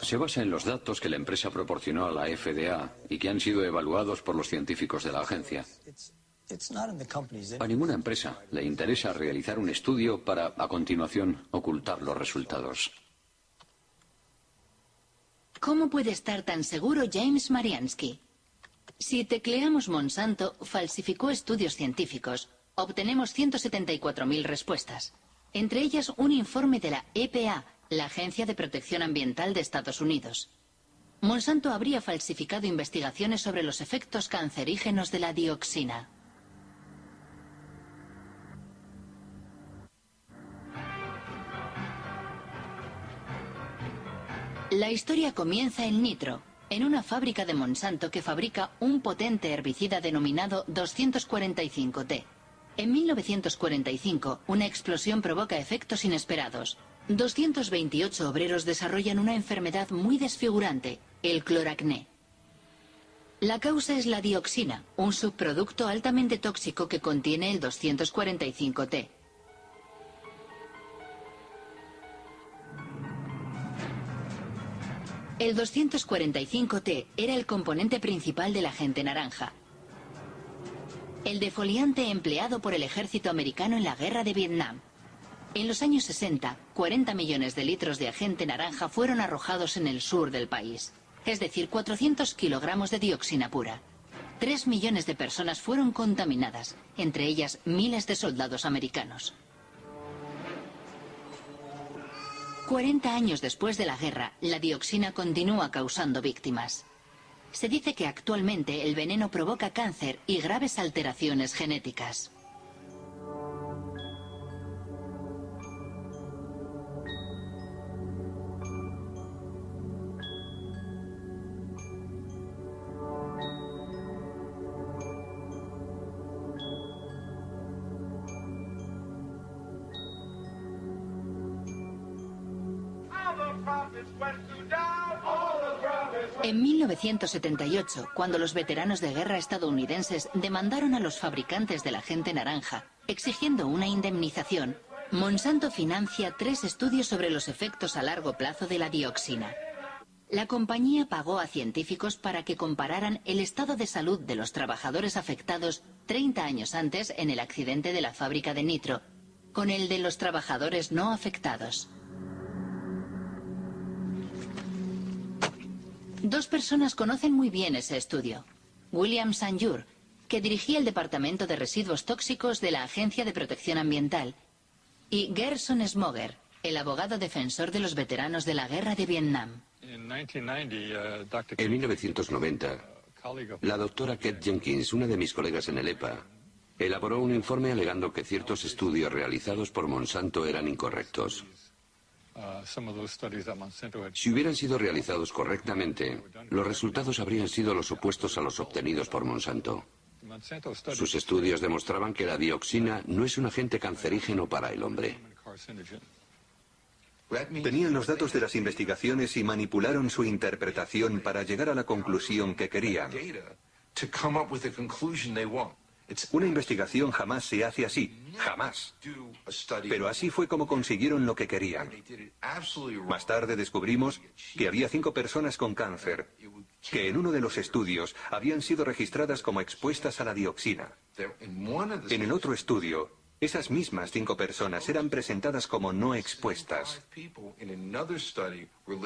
Se basa en los datos que la empresa proporcionó a la FDA y que han sido evaluados por los científicos de la agencia. A ninguna empresa le interesa realizar un estudio para, a continuación, ocultar los resultados. ¿Cómo puede estar tan seguro James Mariansky? Si tecleamos Monsanto falsificó estudios científicos, obtenemos 174.000 respuestas. Entre ellas un informe de la EPA, la Agencia de Protección Ambiental de Estados Unidos. Monsanto habría falsificado investigaciones sobre los efectos cancerígenos de la dioxina. La historia comienza en Nitro, en una fábrica de Monsanto que fabrica un potente herbicida denominado 245T. En 1945, una explosión provoca efectos inesperados. 228 obreros desarrollan una enfermedad muy desfigurante, el cloracné. La causa es la dioxina, un subproducto altamente tóxico que contiene el 245T. El 245T era el componente principal del agente naranja, el defoliante empleado por el ejército americano en la guerra de Vietnam. En los años 60, 40 millones de litros de agente naranja fueron arrojados en el sur del país, es decir, 400 kilogramos de dioxina pura. 3 millones de personas fueron contaminadas, entre ellas miles de soldados americanos. 40 años después de la guerra, la dioxina continúa causando víctimas. Se dice que actualmente el veneno provoca cáncer y graves alteraciones genéticas. En 1978, cuando los veteranos de guerra estadounidenses demandaron a los fabricantes del agente naranja, exigiendo una indemnización, Monsanto financia 3 estudios sobre los efectos a largo plazo de la dioxina. La compañía pagó a científicos para que compararan el estado de salud de los trabajadores afectados 30 años antes en el accidente de la fábrica de Nitro, con el de los trabajadores no afectados. 2 personas conocen muy bien ese estudio. William Sanjur, que dirigía el Departamento de Residuos Tóxicos de la Agencia de Protección Ambiental, y Gerson Smoger, el abogado defensor de los veteranos de la Guerra de Vietnam. En 1990, la doctora Kate Jenkins, una de mis colegas en el EPA, elaboró un informe alegando que ciertos estudios realizados por Monsanto eran incorrectos. Si hubieran sido realizados correctamente, los resultados habrían sido los opuestos a los obtenidos por Monsanto. Sus estudios demostraban que la dioxina no es un agente cancerígeno para el hombre. Tenían los datos de las investigaciones y manipularon su interpretación para llegar a la conclusión que querían. Una investigación jamás se hace así, jamás. Pero así fue como consiguieron lo que querían. Más tarde descubrimos que había 5 personas con cáncer, que en uno de los estudios habían sido registradas como expuestas a la dioxina. En el otro estudio, esas mismas 5 personas eran presentadas como no expuestas.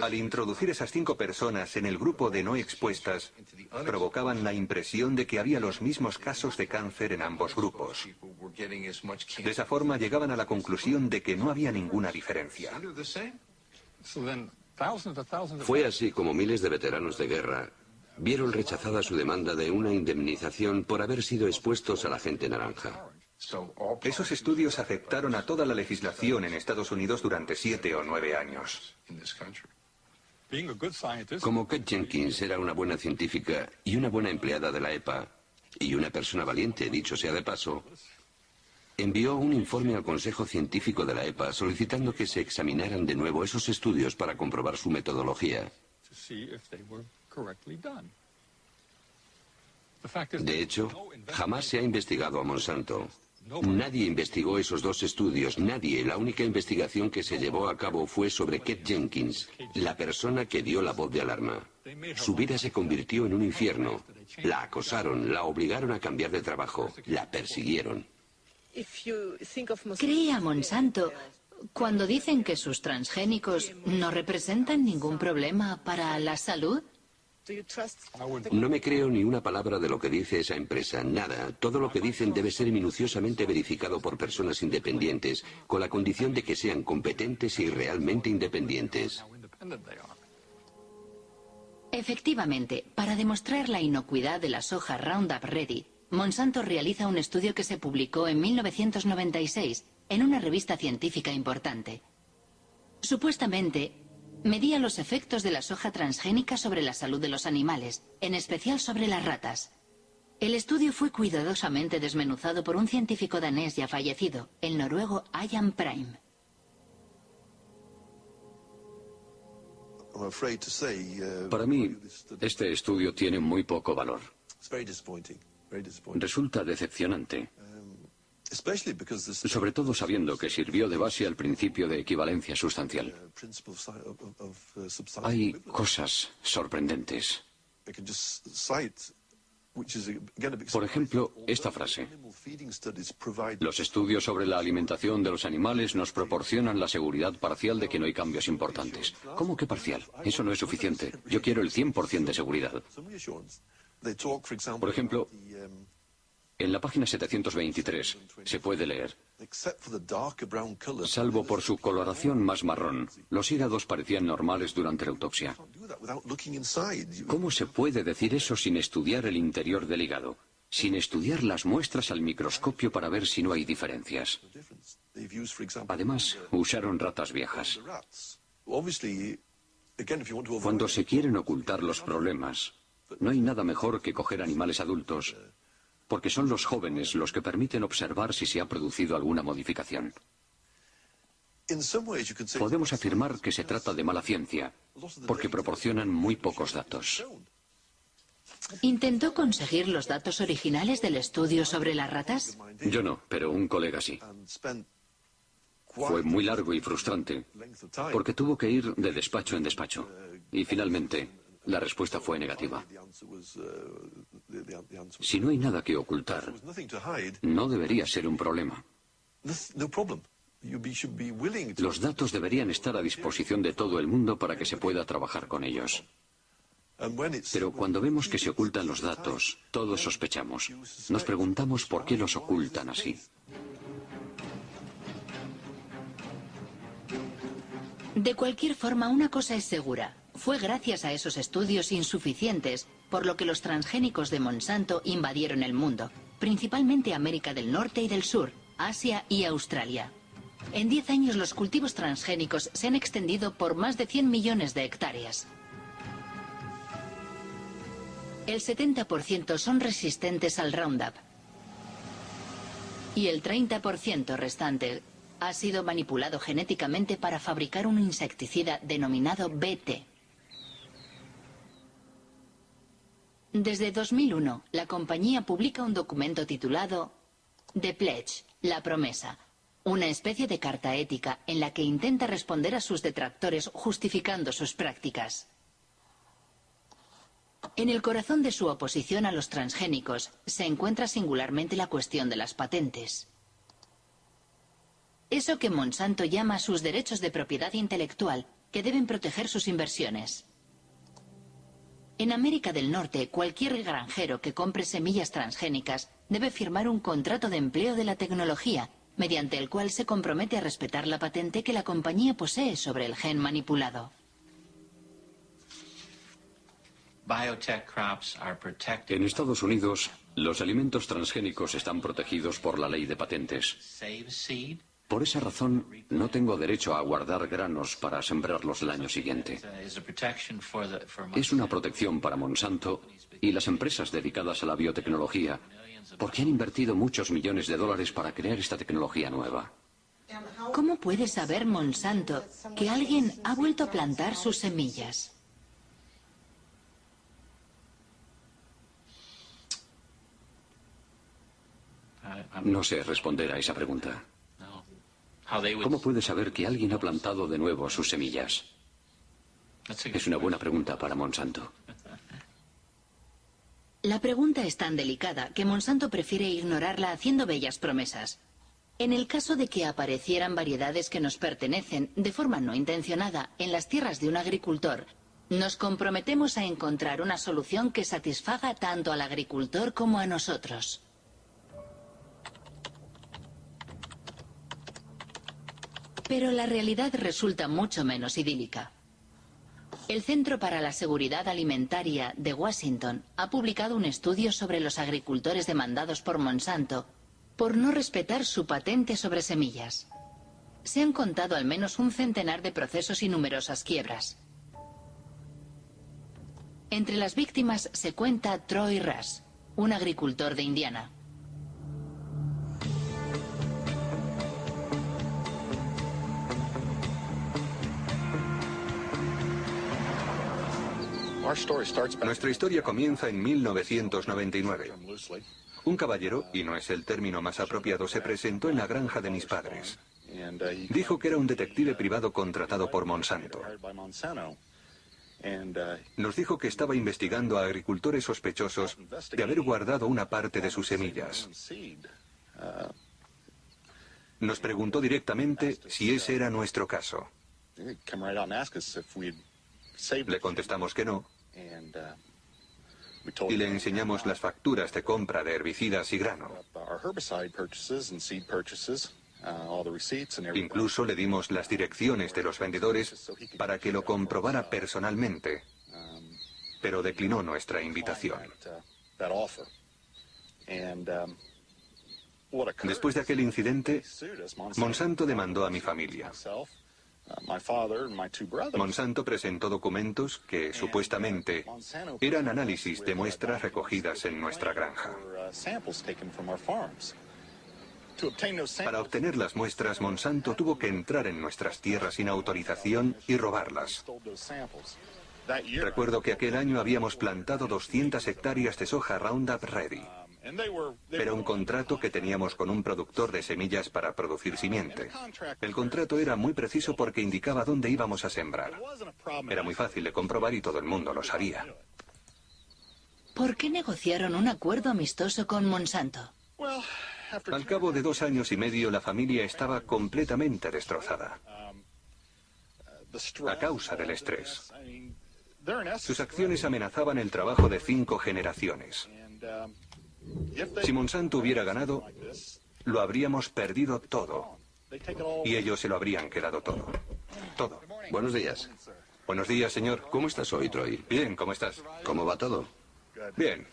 Al introducir esas 5 personas en el grupo de no expuestas, provocaban la impresión de que había los mismos casos de cáncer en ambos grupos. De esa forma llegaban a la conclusión de que no había ninguna diferencia. Fue así como miles de veteranos de guerra vieron rechazada su demanda de una indemnización por haber sido expuestos al agente naranja. Esos estudios afectaron a toda la legislación en Estados Unidos durante 7 o 9 años. Como Kate Jenkins era una buena científica y una buena empleada de la EPA, y una persona valiente, dicho sea de paso, envió un informe al Consejo Científico de la EPA solicitando que se examinaran de nuevo esos estudios para comprobar su metodología. De hecho, jamás se ha investigado a Monsanto. Nadie investigó esos 2 estudios, nadie. La única investigación que se llevó a cabo fue sobre Kate Jenkins, la persona que dio la voz de alarma. Su vida se convirtió en un infierno. La acosaron, la obligaron a cambiar de trabajo, la persiguieron. ¿Cree a Monsanto cuando dicen que sus transgénicos no representan ningún problema para la salud? No me creo ni una palabra de lo que dice esa empresa, nada. Todo lo que dicen debe ser minuciosamente verificado por personas independientes, con la condición de que sean competentes y realmente independientes. Efectivamente, para demostrar la inocuidad de la soja Roundup Ready, Monsanto realiza un estudio que se publicó en 1996 en una revista científica importante. Supuestamente, Medía los efectos de la soja transgénica sobre la salud de los animales, en especial sobre las ratas. El estudio fue cuidadosamente desmenuzado por un científico danés ya fallecido, el noruego Ian Prime. Para mí, este estudio tiene muy poco valor. Resulta decepcionante, sobre todo sabiendo que sirvió de base al principio de equivalencia sustancial. Hay cosas sorprendentes. Por ejemplo, esta frase: los estudios sobre la alimentación de los animales nos proporcionan la seguridad parcial de que no hay cambios importantes. ¿Cómo que parcial? Eso no es suficiente. Yo quiero el 100% de seguridad. Por ejemplo, en la página 723 se puede leer: salvo por su coloración más marrón, los hígados parecían normales durante la autopsia. ¿Cómo se puede decir eso sin estudiar el interior del hígado? Sin estudiar las muestras al microscopio para ver si no hay diferencias. Además, usaron ratas viejas. Cuando se quieren ocultar los problemas, no hay nada mejor que coger animales adultos, porque son los jóvenes los que permiten observar si se ha producido alguna modificación. Podemos afirmar que se trata de mala ciencia, porque proporcionan muy pocos datos. ¿Intentó conseguir los datos originales del estudio sobre las ratas? Yo no, pero un colega sí. Fue muy largo y frustrante, porque tuvo que ir de despacho en despacho, y finalmente la respuesta fue negativa. Si no hay nada que ocultar, no debería ser un problema. Los datos deberían estar a disposición de todo el mundo para que se pueda trabajar con ellos. Pero cuando vemos que se ocultan los datos, todos sospechamos. Nos preguntamos por qué los ocultan así. De cualquier forma, una cosa es segura. Fue gracias a esos estudios insuficientes por lo que los transgénicos de Monsanto invadieron el mundo, principalmente América del Norte y del Sur, Asia y Australia. En 10 años los cultivos transgénicos se han extendido por más de 100 millones de hectáreas. El 70% son resistentes al Roundup y el 30% restante ha sido manipulado genéticamente para fabricar un insecticida denominado BT. Desde 2001, la compañía publica un documento titulado The Pledge, la promesa, una especie de carta ética en la que intenta responder a sus detractores justificando sus prácticas. En el corazón de su oposición a los transgénicos se encuentra singularmente la cuestión de las patentes. Eso que Monsanto llama sus derechos de propiedad intelectual, que deben proteger sus inversiones. En América del Norte, cualquier granjero que compre semillas transgénicas debe firmar un contrato de empleo de la tecnología, mediante el cual se compromete a respetar la patente que la compañía posee sobre el gen manipulado. En Estados Unidos, los alimentos transgénicos están protegidos por la ley de patentes. Por esa razón, no tengo derecho a guardar granos para sembrarlos el año siguiente. Es una protección para Monsanto y las empresas dedicadas a la biotecnología, porque han invertido muchos millones de dólares para crear esta tecnología nueva. ¿Cómo puede saber Monsanto que alguien ha vuelto a plantar sus semillas? No sé responder a esa pregunta. ¿Cómo puede saber que alguien ha plantado de nuevo sus semillas? Es una buena pregunta para Monsanto. La pregunta es tan delicada que Monsanto prefiere ignorarla haciendo bellas promesas. En el caso de que aparecieran variedades que nos pertenecen de forma no intencionada en las tierras de un agricultor, nos comprometemos a encontrar una solución que satisfaga tanto al agricultor como a nosotros. Pero la realidad resulta mucho menos idílica. El Centro para la Seguridad Alimentaria de Washington ha publicado un estudio sobre los agricultores demandados por Monsanto por no respetar su patente sobre semillas. Se han contado al menos un centenar de procesos y numerosas quiebras. Entre las víctimas se cuenta Troy Rush, un agricultor de Indiana. Nuestra historia comienza en 1999. Un caballero, y no es el término más apropiado, se presentó en la granja de mis padres. Dijo que era un detective privado contratado por Monsanto. Nos dijo que estaba investigando a agricultores sospechosos de haber guardado una parte de sus semillas. Nos preguntó directamente si ese era nuestro caso. Le contestamos que no. Y le enseñamos las facturas de compra de herbicidas y grano. Incluso le dimos las direcciones de los vendedores para que lo comprobara personalmente, pero declinó nuestra invitación. Después de aquel incidente, Monsanto demandó a mi familia. Monsanto presentó documentos que supuestamente eran análisis de muestras recogidas en nuestra granja. Para obtener las muestras, Monsanto tuvo que entrar en nuestras tierras sin autorización y robarlas. Recuerdo que aquel año habíamos plantado 200 hectáreas de soja Roundup Ready. Era un contrato que teníamos con un productor de semillas para producir simiente. El contrato era muy preciso porque indicaba dónde íbamos a sembrar. Era muy fácil de comprobar y todo el mundo lo sabía. ¿Por qué negociaron un acuerdo amistoso con Monsanto? Al cabo de 2 años y medio, la familia estaba completamente destrozada a causa del estrés. Sus acciones amenazaban el trabajo de 5 generaciones. Si Monsanto hubiera ganado, lo habríamos perdido todo. Y ellos se lo habrían quedado todo. Todo. Buenos días. Buenos días, señor. ¿Cómo estás hoy, Troy? Bien, ¿cómo estás? ¿Cómo va todo? Bien.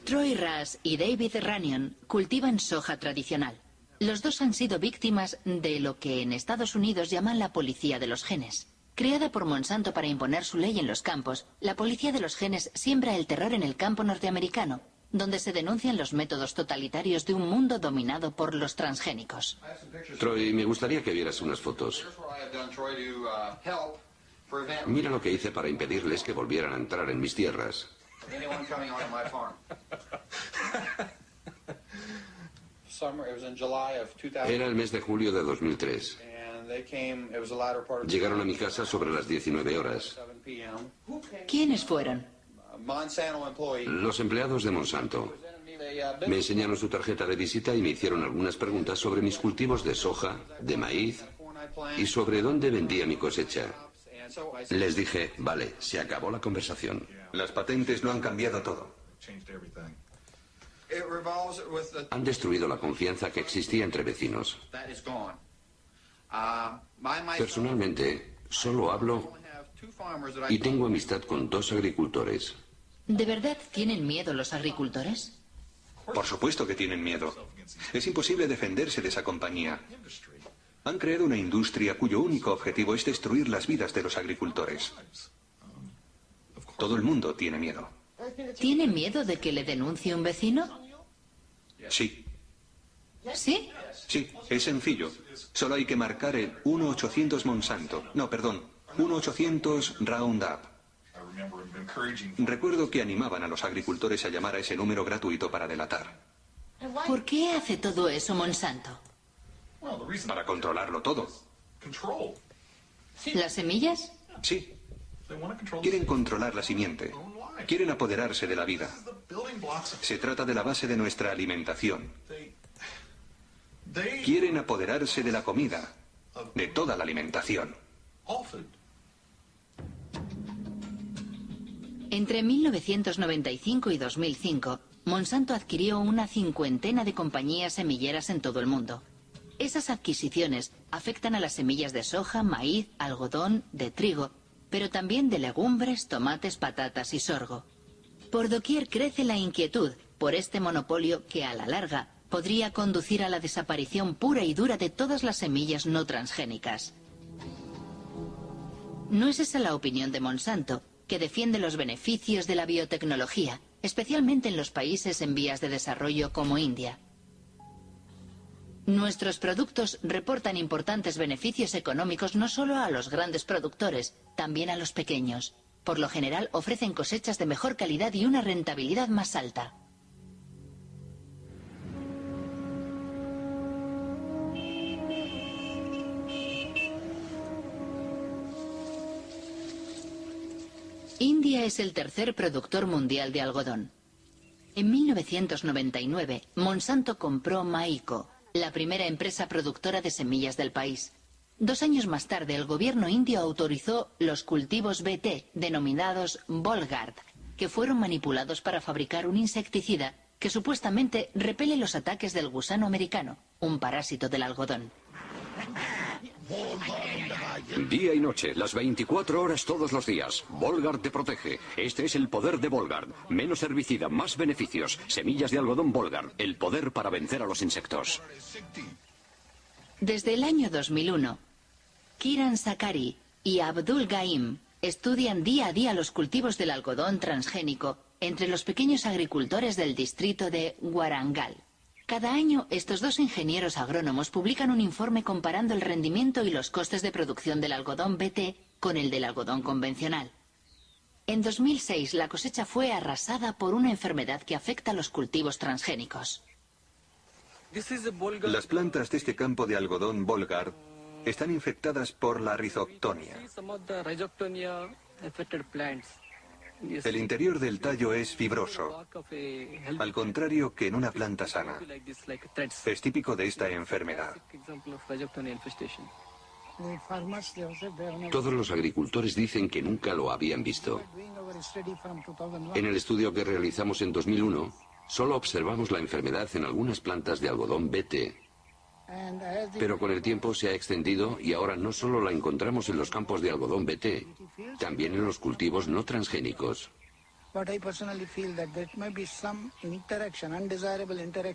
Troy Rush y David Runyon cultivan soja tradicional. Los dos han sido víctimas de lo que en Estados Unidos llaman la policía de los genes. Creada por Monsanto para imponer su ley en los campos, la policía de los genes siembra el terror en el campo norteamericano, donde se denuncian los métodos totalitarios de un mundo dominado por los transgénicos. Troy, me gustaría que vieras unas fotos. Mira lo que hice para impedirles que volvieran a entrar en mis tierras. Era el mes de julio de 2003. Llegaron a mi casa sobre las 19 horas. ¿Quiénes fueron? Los empleados de Monsanto. Me enseñaron su tarjeta de visita y me hicieron algunas preguntas sobre mis cultivos de soja, de maíz y sobre dónde vendía mi cosecha. Les dije, vale, se acabó la conversación. Las patentes lo han cambiado todo. Han destruido la confianza que existía entre vecinos. Personalmente, solo hablo y tengo amistad con 2 agricultores. ¿De verdad tienen miedo los agricultores? Por supuesto que tienen miedo. Es imposible defenderse de esa compañía. Han creado una industria cuyo único objetivo es destruir las vidas de los agricultores. Todo el mundo tiene miedo. ¿Tiene miedo de que le denuncie un vecino? Sí. ¿Sí? Sí, es sencillo. Solo hay que marcar el 1-800 Monsanto. No, perdón, 1-800 Roundup. Recuerdo que animaban a los agricultores a llamar a ese número gratuito para delatar. ¿Por qué hace todo eso Monsanto? Para controlarlo todo. ¿Las semillas? Sí. Quieren controlar la simiente. Quieren apoderarse de la vida. Se trata de la base de nuestra alimentación. Quieren apoderarse de la comida, de toda la alimentación. Entre 1995 y 2005, Monsanto adquirió una 50 de compañías semilleras en todo el mundo. Esas adquisiciones afectan a las semillas de soja, maíz, algodón, de trigo, pero también de legumbres, tomates, patatas y sorgo. Por doquier crece la inquietud por este monopolio que, a la larga, podría conducir a la desaparición pura y dura de todas las semillas no transgénicas. No es esa la opinión de Monsanto, que defiende los beneficios de la biotecnología, especialmente en los países en vías de desarrollo como India. Nuestros productos reportan importantes beneficios económicos no solo a los grandes productores, también a los pequeños. Por lo general ofrecen cosechas de mejor calidad y una rentabilidad más alta. India es el tercer productor mundial de algodón. En 1999, Monsanto compró Maiko, la primera empresa productora de semillas del país. 2 años más tarde, el gobierno indio autorizó los cultivos BT, denominados Bollgard, que fueron manipulados para fabricar un insecticida que supuestamente repele los ataques del gusano americano, un parásito del algodón. Día y noche, las 24 horas todos los días. Bollgard te protege. Este es el poder de Bollgard. Menos herbicida, más beneficios. Semillas de algodón Bollgard. El poder para vencer a los insectos. Desde el año 2001, Kiran Sakari y Abdul Gaim estudian día a día los cultivos del algodón transgénico entre los pequeños agricultores del distrito de Warangal. Cada año, estos 2 ingenieros agrónomos publican un informe comparando el rendimiento y los costes de producción del algodón BT con el del algodón convencional. En 2006, la cosecha fue arrasada por una enfermedad que afecta a los cultivos transgénicos. Las plantas de este campo de algodón Bollgard están infectadas por la Rhizoctonia. El interior del tallo es fibroso, al contrario que en una planta sana. Es típico de esta enfermedad. Todos los agricultores dicen que nunca lo habían visto. En el estudio que realizamos en 2001, solo observamos la enfermedad en algunas plantas de algodón BT. Pero con el tiempo se ha extendido y ahora no solo la encontramos en los campos de algodón BT, también en los cultivos no transgénicos.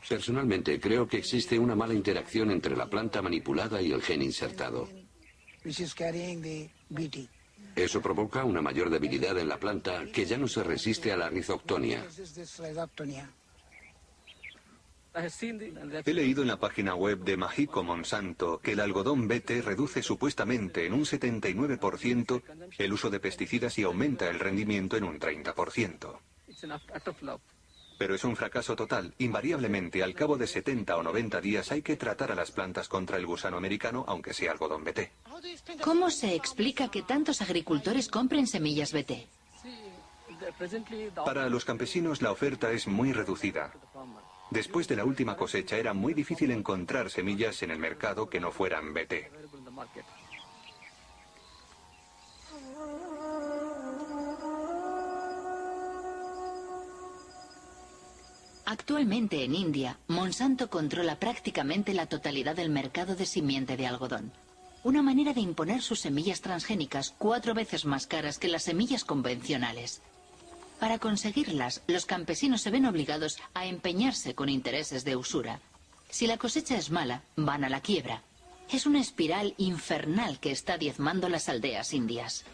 Personalmente creo que existe una mala interacción entre la planta manipulada y el gen insertado. Eso provoca una mayor debilidad en la planta que ya no se resiste a la Rhizoctonia. He leído en la página web de Mahiko Monsanto que el algodón BT reduce supuestamente en un 79% el uso de pesticidas y aumenta el rendimiento en un 30%. Pero es un fracaso total. Invariablemente, al cabo de 70 o 90 días hay que tratar a las plantas contra el gusano americano, aunque sea algodón BT. ¿Cómo se explica que tantos agricultores compren semillas BT? Para los campesinos la oferta es muy reducida. Después de la última cosecha era muy difícil encontrar semillas en el mercado que no fueran BT. Actualmente en India, Monsanto controla prácticamente la totalidad del mercado de simiente de algodón. Una manera de imponer sus semillas transgénicas 4 veces más caras que las semillas convencionales. Para conseguirlas, los campesinos se ven obligados a empeñarse con intereses de usura. Si la cosecha es mala, van a la quiebra. Es una espiral infernal que está diezmando las aldeas indias.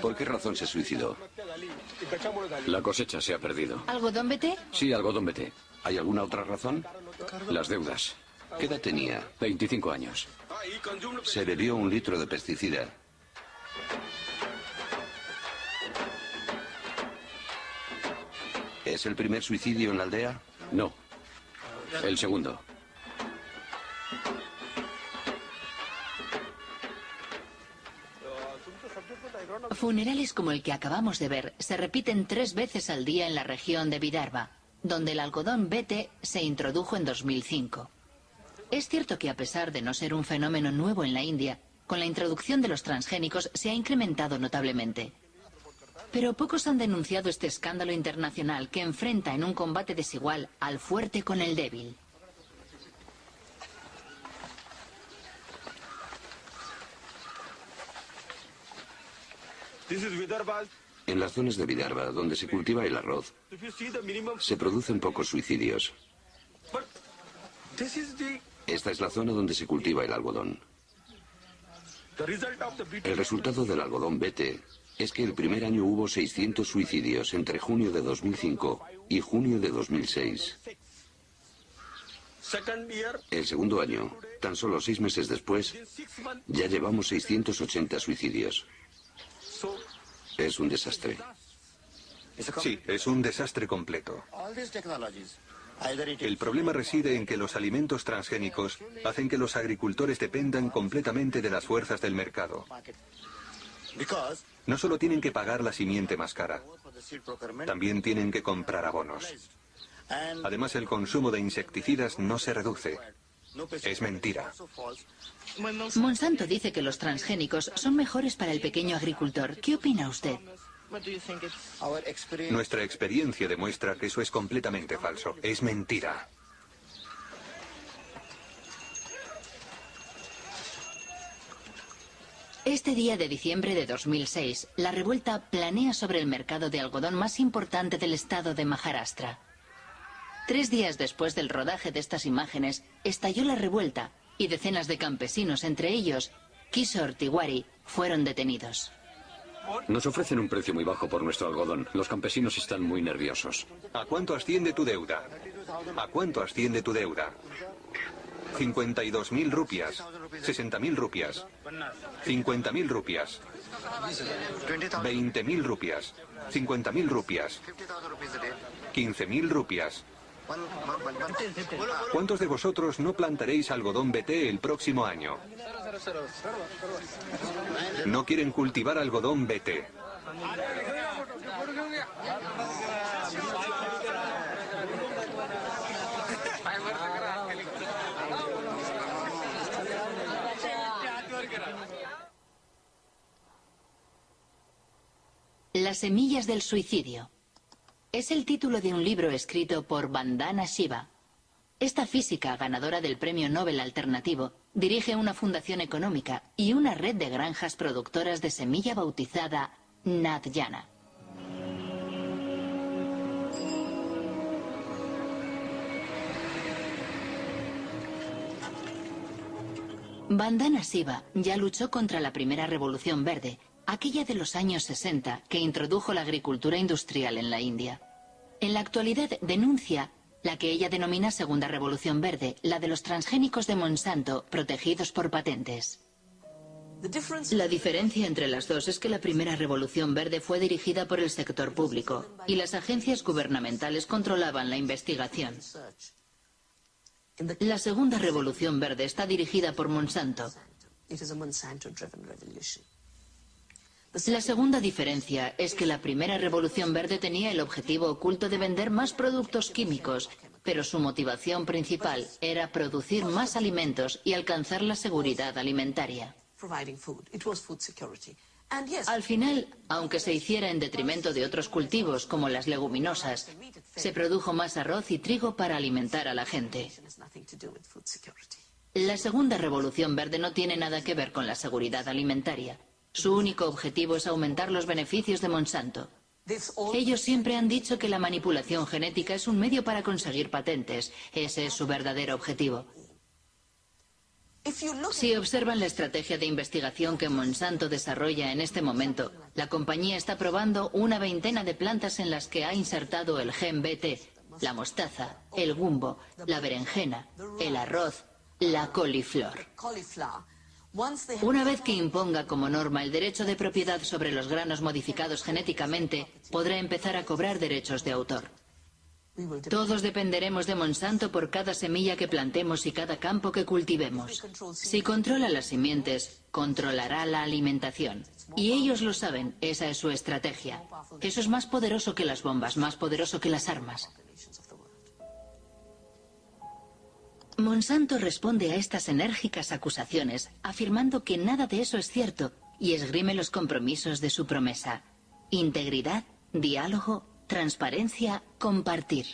¿Por qué razón se suicidó? La cosecha se ha perdido. ¿Algodón BT? Sí, algodón BT. ¿Hay alguna otra razón? Las deudas. ¿Qué edad tenía? 25 años. Se bebió 1 litro de pesticida. ¿Es el primer suicidio en la aldea? No. El segundo. Funerales como el que acabamos de ver se repiten 3 veces al día en la región de Vidarbha, donde el algodón BT se introdujo en 2005. Es cierto que a pesar de no ser un fenómeno nuevo en la India, con la introducción de los transgénicos se ha incrementado notablemente. Pero pocos han denunciado este escándalo internacional que enfrenta en un combate desigual al fuerte con el débil. En las zonas de Vidarbha, donde se cultiva el arroz, se producen pocos suicidios. Esta es la zona donde se cultiva el algodón. El resultado del algodón BT es que el primer año hubo 600 suicidios entre junio de 2005 y junio de 2006. El segundo año, tan solo 6 meses después, ya llevamos 680 suicidios. Es un desastre. Sí, es un desastre completo. El problema reside en que los alimentos transgénicos hacen que los agricultores dependan completamente de las fuerzas del mercado. No solo tienen que pagar la simiente más cara, también tienen que comprar abonos. Además, el consumo de insecticidas no se reduce. Es mentira. Monsanto dice que los transgénicos son mejores para el pequeño agricultor. ¿Qué opina usted? Nuestra experiencia demuestra que eso es completamente falso. Es mentira. Este día de diciembre de 2006, la revuelta planea sobre el mercado de algodón más importante del estado de Maharashtra. 3 días después del rodaje de estas imágenes, estalló la revuelta y decenas de campesinos, entre ellos Kishore Tiwari, fueron detenidos. Nos ofrecen un precio muy bajo por nuestro algodón. Los campesinos están muy nerviosos. ¿A cuánto asciende tu deuda? ¿A cuánto asciende tu deuda? 52.000 rupias, 60.000 rupias, 50.000 rupias, 20.000 rupias, 50.000 rupias, 15.000 rupias. ¿Cuántos de vosotros no plantaréis algodón BT el próximo año? No quieren cultivar algodón BT. Las semillas del suicidio. Es el título de un libro escrito por Vandana Shiva. Esta física, ganadora del Premio Nobel Alternativo, dirige una fundación económica y una red de granjas productoras de semilla bautizada Nadyana. Vandana Shiva ya luchó contra la primera revolución verde, aquella de los años 60 que introdujo la agricultura industrial en la India. En la actualidad denuncia la que ella denomina Segunda Revolución Verde, la de los transgénicos de Monsanto protegidos por patentes. La diferencia entre las dos es que la primera Revolución Verde fue dirigida por el sector público y las agencias gubernamentales controlaban la investigación. La Segunda Revolución Verde está dirigida por Monsanto. La segunda diferencia es que la primera Revolución Verde tenía el objetivo oculto de vender más productos químicos, pero su motivación principal era producir más alimentos y alcanzar la seguridad alimentaria. Al final, aunque se hiciera en detrimento de otros cultivos como las leguminosas, se produjo más arroz y trigo para alimentar a la gente. La segunda Revolución Verde no tiene nada que ver con la seguridad alimentaria. Su único objetivo es aumentar los beneficios de Monsanto. Ellos siempre han dicho que la manipulación genética es un medio para conseguir patentes. Ese es su verdadero objetivo. Si observan la estrategia de investigación que Monsanto desarrolla en este momento, la compañía está probando una veintena de plantas en las que ha insertado el gen BT, la mostaza, el gumbo, la berenjena, el arroz, la coliflor. Una vez que imponga como norma el derecho de propiedad sobre los granos modificados genéticamente, podrá empezar a cobrar derechos de autor. Todos dependeremos de Monsanto por cada semilla que plantemos y cada campo que cultivemos. Si controla las simientes, controlará la alimentación. Y ellos lo saben, esa es su estrategia. Eso es más poderoso que las bombas, más poderoso que las armas. Monsanto responde a estas enérgicas acusaciones afirmando que nada de eso es cierto y esgrime los compromisos de su promesa. Integridad, diálogo, transparencia, compartir.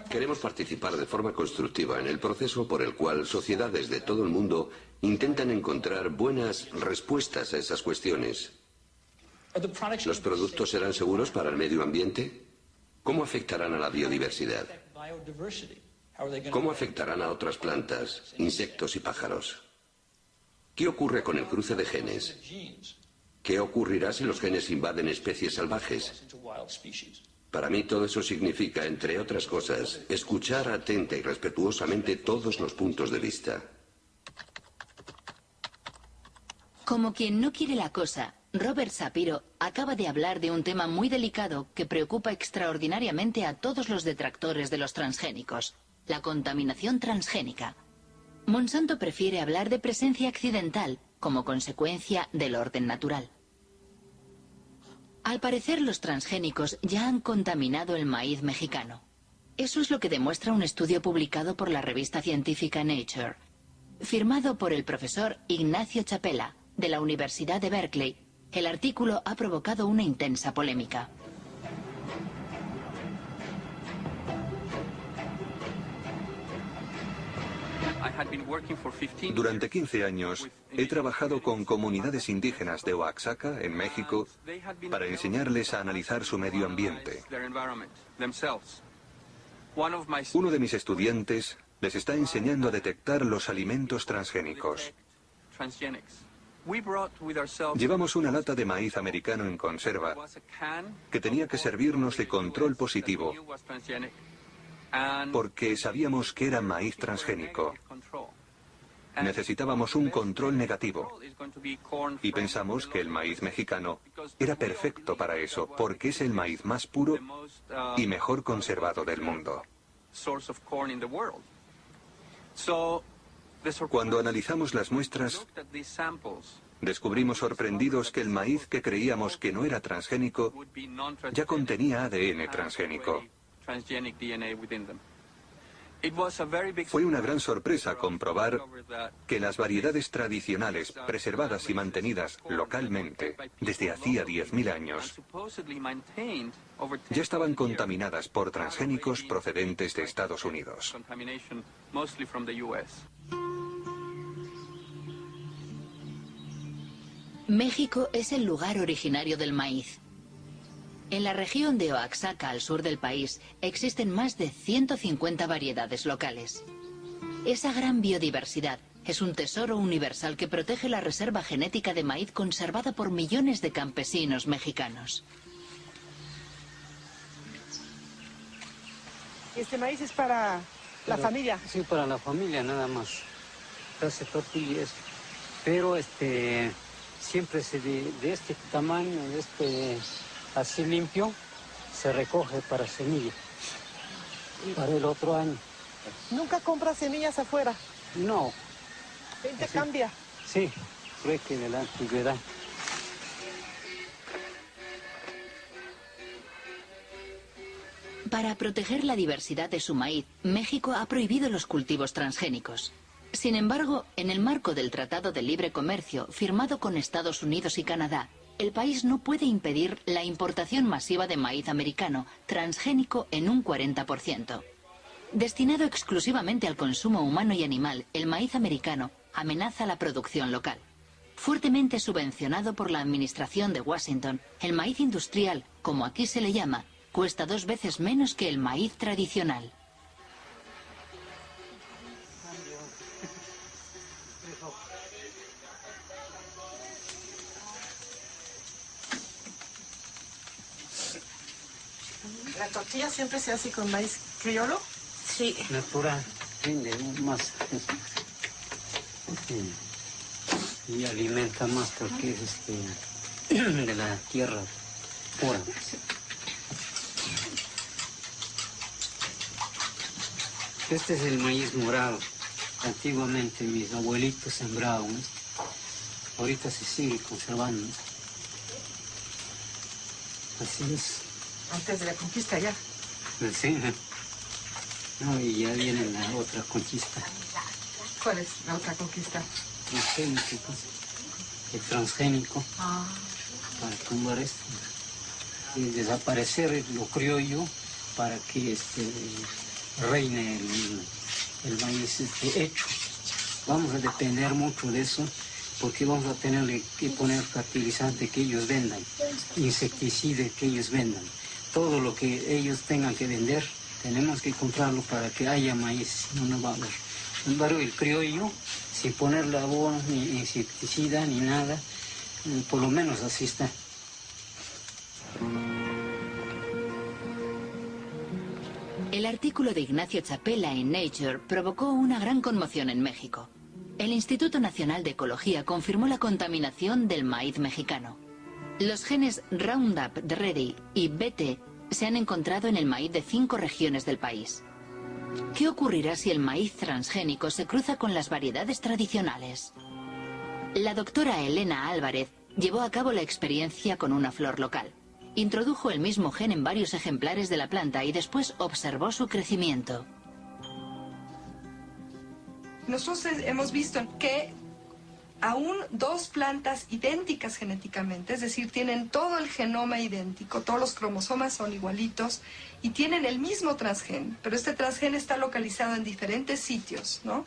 Queremos participar de forma constructiva en el proceso por el cual sociedades de todo el mundo intentan encontrar buenas respuestas a esas cuestiones. ¿Los productos serán seguros para el medio ambiente? ¿Cómo afectarán a la biodiversidad? ¿Cómo afectarán a otras plantas, insectos y pájaros? ¿Qué ocurre con el cruce de genes? ¿Qué ocurrirá si los genes invaden especies salvajes? Para mí todo eso significa, entre otras cosas, escuchar atenta y respetuosamente todos los puntos de vista. Como quien no quiere la cosa, Robert Shapiro acaba de hablar de un tema muy delicado que preocupa extraordinariamente a todos los detractores de los transgénicos: la contaminación transgénica. Monsanto prefiere hablar de presencia accidental como consecuencia del orden natural. Al parecer, los transgénicos ya han contaminado el maíz mexicano. Eso es lo que demuestra un estudio publicado por la revista científica Nature, firmado por el profesor Ignacio Chapela, de la Universidad de Berkeley. El artículo ha provocado una intensa polémica. Durante 15 años he trabajado con comunidades indígenas de Oaxaca, en México, para enseñarles a analizar su medio ambiente. Uno de mis estudiantes les está enseñando a detectar los alimentos transgénicos. Llevamos una lata de maíz americano en conserva que tenía que servirnos de control positivo porque sabíamos que era maíz transgénico. Necesitábamos un control negativo y pensamos que el maíz mexicano era perfecto para eso, porque es el maíz más puro y mejor conservado del mundo. Cuando analizamos las muestras, descubrimos sorprendidos que el maíz que creíamos que no era transgénico ya contenía ADN transgénico. Fue una gran sorpresa comprobar que las variedades tradicionales, preservadas y mantenidas localmente desde hacía 10.000 años, ya estaban contaminadas por transgénicos procedentes de Estados Unidos. México es el lugar originario del maíz. En la región de Oaxaca, al sur del país, existen más de 150 variedades locales. Esa gran biodiversidad es un tesoro universal que protege la reserva genética de maíz conservada por millones de campesinos mexicanos. ¿Este maíz es para la familia? Sí, para la familia nada más. Hace tortillas. Pero siempre de este tamaño, así limpio, se recoge para semilla, para el otro año. ¿Nunca compras semillas afuera? No. ¿Gente cambia? Sí, creo que de la antigüedad. Para proteger la diversidad de su maíz, México ha prohibido los cultivos transgénicos. Sin embargo, en el marco del Tratado de Libre Comercio, firmado con Estados Unidos y Canadá, el país no puede impedir la importación masiva de maíz americano transgénico en un 40%. Destinado exclusivamente al consumo humano y animal, el maíz americano amenaza la producción local. Fuertemente subvencionado por la administración de Washington, el maíz industrial, como aquí se le llama, cuesta 2 veces menos que el maíz tradicional. ¿La tortilla siempre se hace con maíz criollo? Sí. Natural, rinde más. Y alimenta más porque es de la tierra pura. Este es el maíz morado. Antiguamente mis abuelitos sembraban. Ahorita se sigue conservando. Así es. Antes de la conquista ya. Sí. No, y ya viene la otra conquista. ¿Cuál es la otra conquista? Transgénico, el transgénico. para tumbar esto y desaparecer lo criollo para que reine el maíz hecho. Vamos a depender mucho de eso porque vamos a tener que poner fertilizante que ellos vendan, insecticida que ellos vendan. Todo lo que ellos tengan que vender, tenemos que comprarlo para que haya maíz, no va a haber. Sin embargo, el criollo, sin ponerle abono, ni insecticida, ni nada, por lo menos así está. El artículo de Ignacio Chapela en Nature provocó una gran conmoción en México. El Instituto Nacional de Ecología confirmó la contaminación del maíz mexicano. Los genes Roundup Ready y BT se han encontrado en el maíz de 5 regiones del país. ¿Qué ocurrirá si el maíz transgénico se cruza con las variedades tradicionales? La doctora Elena Álvarez llevó a cabo la experiencia con una flor local. Introdujo el mismo gen en varios ejemplares de la planta y después observó su crecimiento. Nosotros hemos visto que aún 2 plantas idénticas genéticamente, es decir, tienen todo el genoma idéntico, todos los cromosomas son igualitos y tienen el mismo transgen, pero este transgen está localizado en diferentes sitios, ¿no?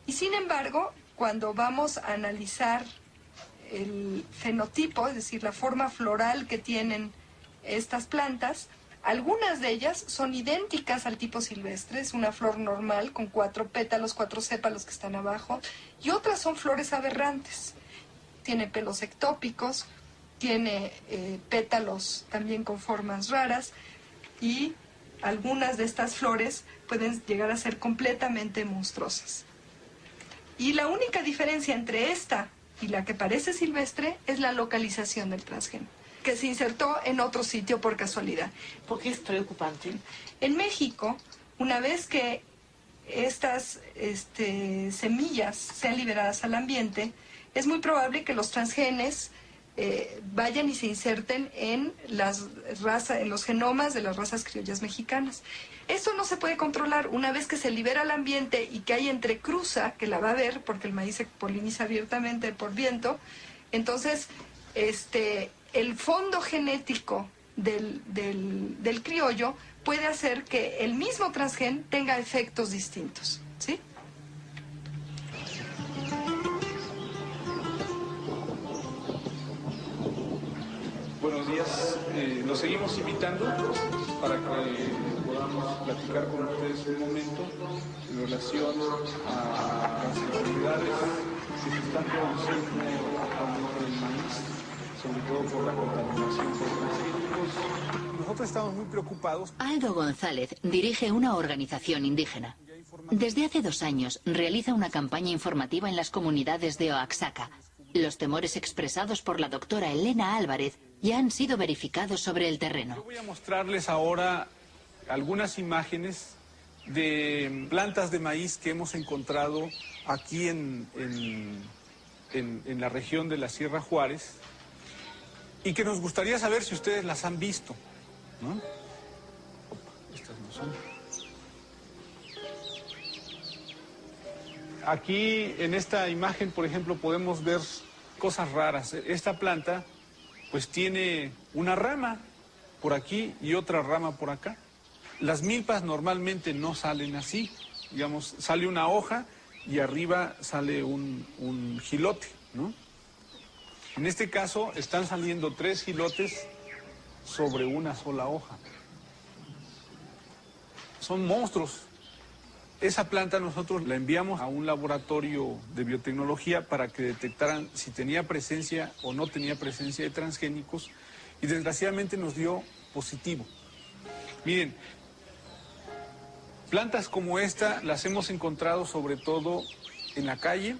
Y sin embargo, cuando vamos a analizar el fenotipo, es decir, la forma floral que tienen estas plantas, algunas de ellas son idénticas al tipo silvestre, es una flor normal con 4 pétalos, 4 sépalos que están abajo, y otras son flores aberrantes. Tiene pelos ectópicos, tiene pétalos también con formas raras, y algunas de estas flores pueden llegar a ser completamente monstruosas. Y la única diferencia entre esta y la que parece silvestre es la localización del transgen, que se insertó en otro sitio por casualidad. ¿Por qué es preocupante? En México, una vez que estas semillas sean liberadas al ambiente, es muy probable que los transgenes vayan y se inserten en los genomas de las razas criollas mexicanas. Esto no se puede controlar. Una vez que se libera al ambiente y que hay entrecruza, que la va a haber porque el maíz se poliniza abiertamente por viento, entonces el fondo genético del criollo puede hacer que el mismo transgen tenga efectos distintos, ¿sí? Buenos días, los seguimos invitando para que podamos platicar con ustedes un momento en relación a las actividades que se están produciendo actualmente en el maíz, sobre todo por la contaminación por transgénicos. Nosotros estamos muy preocupados. Aldo González dirige una organización indígena. Desde hace 2 años realiza una campaña informativa en las comunidades de Oaxaca. Los temores expresados por la doctora Elena Álvarez ya han sido verificados sobre el terreno. Yo voy a mostrarles ahora algunas imágenes de plantas de maíz que hemos encontrado aquí en la región de la Sierra Juárez y que nos gustaría saber si ustedes las han visto, ¿no? Estas no son. Aquí en esta imagen, por ejemplo, podemos ver cosas raras. Esta planta pues tiene una rama por aquí y otra rama por acá. Las milpas normalmente no salen así, digamos, sale una hoja y arriba sale un jilote, ¿no? En este caso están saliendo 3 jilotes sobre una sola hoja. Son monstruos. Esa planta nosotros la enviamos a un laboratorio de biotecnología para que detectaran si tenía presencia o no tenía presencia de transgénicos y desgraciadamente nos dio positivo. Miren, plantas como esta las hemos encontrado sobre todo en la calle,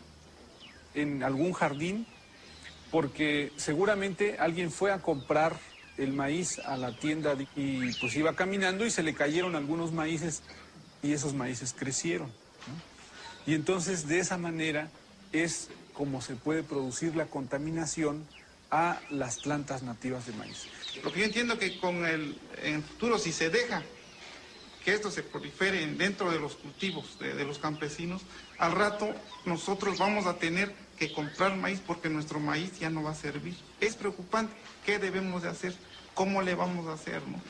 en algún jardín, porque seguramente alguien fue a comprar el maíz a la tienda y pues iba caminando y se le cayeron algunos maíces y esos maíces crecieron, ¿no? Y entonces de esa manera es como se puede producir la contaminación a las plantas nativas de maíz. Lo que yo entiendo que en el futuro si se deja que esto se prolifere dentro de los cultivos de los campesinos, al rato nosotros vamos a tener que comprar maíz porque nuestro maíz ya no va a servir. Es preocupante. ¿Qué debemos de hacer? ¿Cómo le vamos a hacer, no?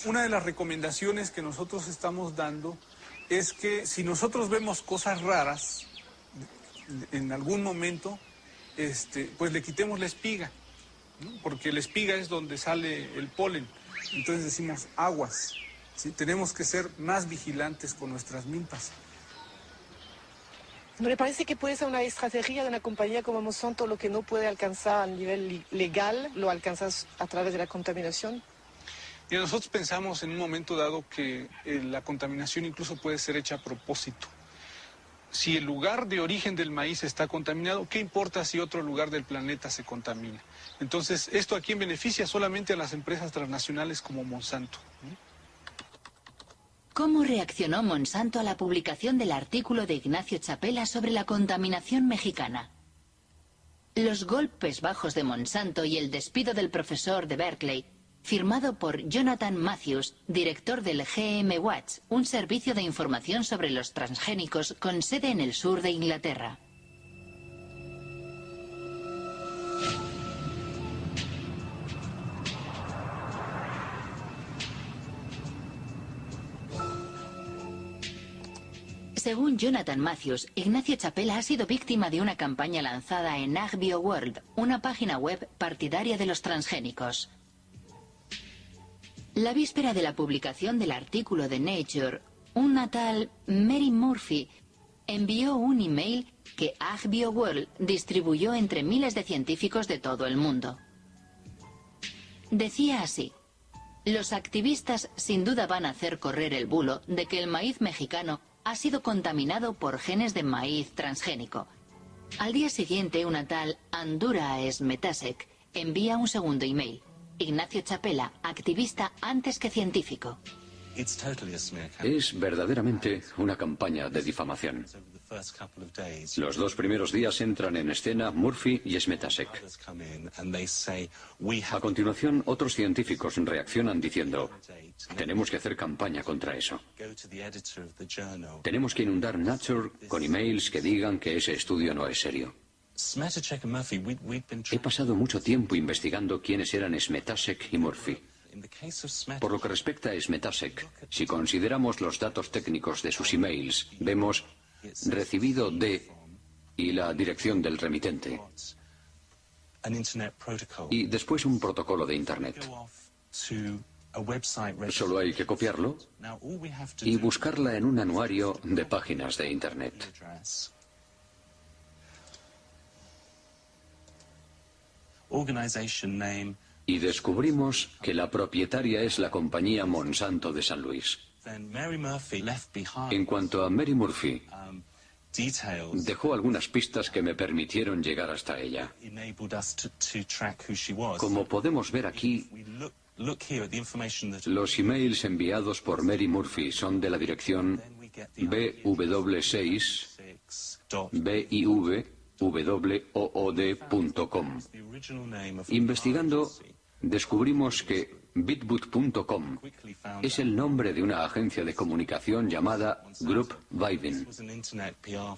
Una de las recomendaciones que nosotros estamos dando es que si nosotros vemos cosas raras en algún momento, pues le quitemos la espiga, ¿no? Porque la espiga es donde sale el polen. Entonces decimos aguas, ¿sí? Tenemos que ser más vigilantes con nuestras milpas. ¿No le parece que puede ser una estrategia de una compañía como Monsanto lo que no puede alcanzar a nivel legal, lo alcanzas a través de la contaminación? Y nosotros pensamos en un momento dado que la contaminación incluso puede ser hecha a propósito. Si el lugar de origen del maíz está contaminado, ¿qué importa si otro lugar del planeta se contamina? Entonces, ¿esto a quién beneficia? Solamente a las empresas transnacionales como Monsanto, ¿no? ¿Cómo reaccionó Monsanto a la publicación del artículo de Ignacio Chapela sobre la contaminación mexicana? Los golpes bajos de Monsanto y el despido del profesor de Berkeley, firmado por Jonathan Matthews, director del GM Watch, un servicio de información sobre los transgénicos con sede en el sur de Inglaterra. Según Jonathan Matthews, Ignacio Chapela ha sido víctima de una campaña lanzada en AgBioWorld, una página web partidaria de los transgénicos. La víspera de la publicación del artículo de Nature, una tal Mary Murphy envió un email que AgBioWorld distribuyó entre miles de científicos de todo el mundo. Decía así: los activistas sin duda van a hacer correr el bulo de que el maíz mexicano ha sido contaminado por genes de maíz transgénico. Al día siguiente, una tal Andura Smetasek envía un segundo email. Ignacio Chapela, activista antes que científico. Es verdaderamente una campaña de difamación. Los 2 primeros días entran en escena Murphy y Smetasek. A continuación, otros científicos reaccionan diciendo: tenemos que hacer campaña contra eso. Tenemos que inundar Nature con emails que digan que ese estudio no es serio. He pasado mucho tiempo investigando quiénes eran Smetasek y Murphy. Por lo que respecta a Smetasek, si consideramos los datos técnicos de sus emails, vemos recibido de y la dirección del remitente. Y después un protocolo de Internet. Solo hay que copiarlo y buscarla en un anuario de páginas de Internet. Y descubrimos que la propietaria es la compañía Monsanto de San Luis. En cuanto a Mary Murphy, dejó algunas pistas que me permitieron llegar hasta ella. Como podemos ver aquí, los emails enviados por Mary Murphy son de la dirección bw6biwood.com. Investigando, descubrimos que bitboot.com es el nombre de una agencia de comunicación llamada Group Vivin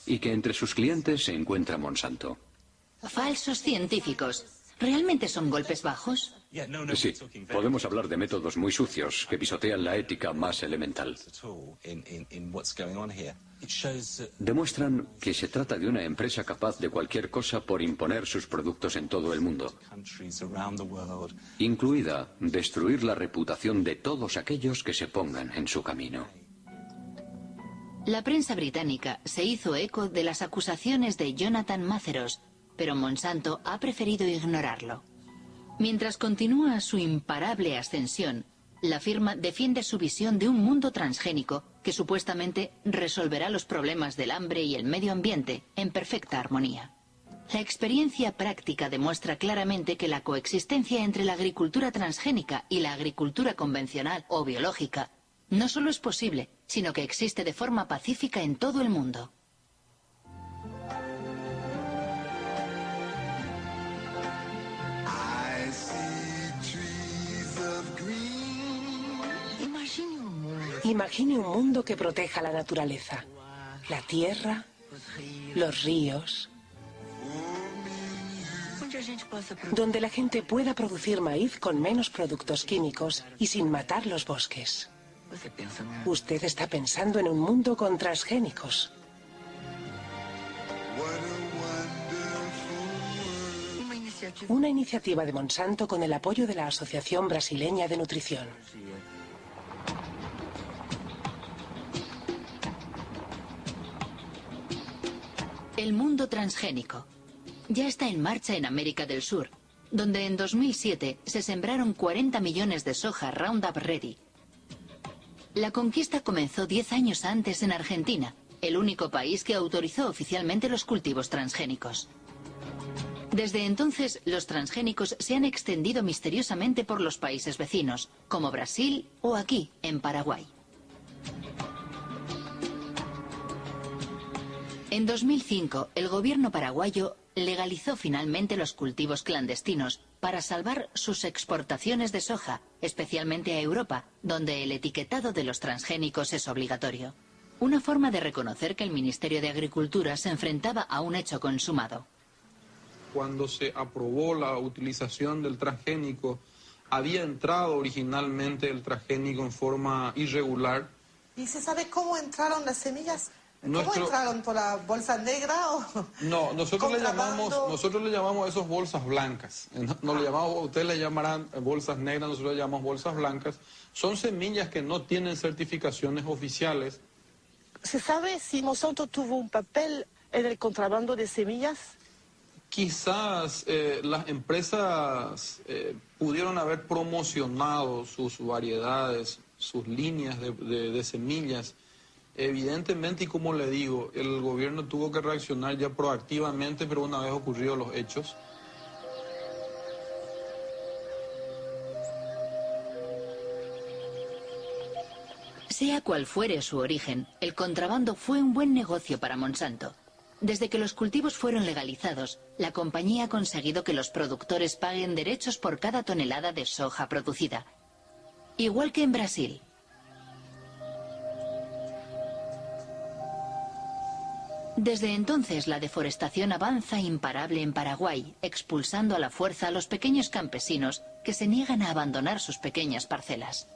y que entre sus clientes se encuentra Monsanto. Falsos científicos. ¿Realmente son golpes bajos? Sí, podemos hablar de métodos muy sucios que pisotean la ética más elemental. Demuestran que se trata de una empresa capaz de cualquier cosa por imponer sus productos en todo el mundo, incluida destruir la reputación de todos aquellos que se pongan en su camino. La prensa británica se hizo eco de las acusaciones de Jonathan Matheros, pero Monsanto ha preferido ignorarlo. Mientras continúa su imparable ascensión, la firma defiende su visión de un mundo transgénico que supuestamente resolverá los problemas del hambre y el medio ambiente en perfecta armonía. La experiencia práctica demuestra claramente que la coexistencia entre la agricultura transgénica y la agricultura convencional o biológica no solo es posible, sino que existe de forma pacífica en todo el mundo. Imagine un mundo que proteja la naturaleza, la tierra, los ríos, donde la gente pueda producir maíz con menos productos químicos y sin matar los bosques. Usted está pensando en un mundo con transgénicos. Una iniciativa de Monsanto con el apoyo de la Asociación Brasileña de Nutrición. El mundo transgénico ya está en marcha en América del Sur, donde en 2007 se sembraron 40 millones de soja Roundup Ready. La conquista comenzó 10 años antes en Argentina, el único país que autorizó oficialmente los cultivos transgénicos. Desde entonces, los transgénicos se han extendido misteriosamente por los países vecinos, como Brasil o aquí, en Paraguay. En 2005, el gobierno paraguayo legalizó finalmente los cultivos clandestinos para salvar sus exportaciones de soja, especialmente a Europa, donde el etiquetado de los transgénicos es obligatorio. Una forma de reconocer que el Ministerio de Agricultura se enfrentaba a un hecho consumado. Cuando se aprobó la utilización del transgénico, había entrado originalmente el transgénico en forma irregular. ¿Y se sabe cómo entraron las semillas? ¿Cómo entraron? ¿Por la bolsa negra o...? No, nosotros le llamamos esas bolsas blancas. No le llamamos, ustedes le llamarán bolsas negras, nosotros le llamamos bolsas blancas. Son semillas que no tienen certificaciones oficiales. ¿Se sabe si Monsanto tuvo un papel en el contrabando de semillas? Quizás las empresas pudieron haber promocionado sus variedades, sus líneas de semillas. Evidentemente, y como le digo, el gobierno tuvo que reaccionar ya proactivamente, pero una vez ocurridos los hechos. Sea cual fuere su origen, el contrabando fue un buen negocio para Monsanto. Desde que los cultivos fueron legalizados, la compañía ha conseguido que los productores paguen derechos por cada tonelada de soja producida. Igual que en Brasil. Desde entonces, la deforestación avanza imparable en Paraguay, expulsando a la fuerza a los pequeños campesinos que se niegan a abandonar sus pequeñas parcelas.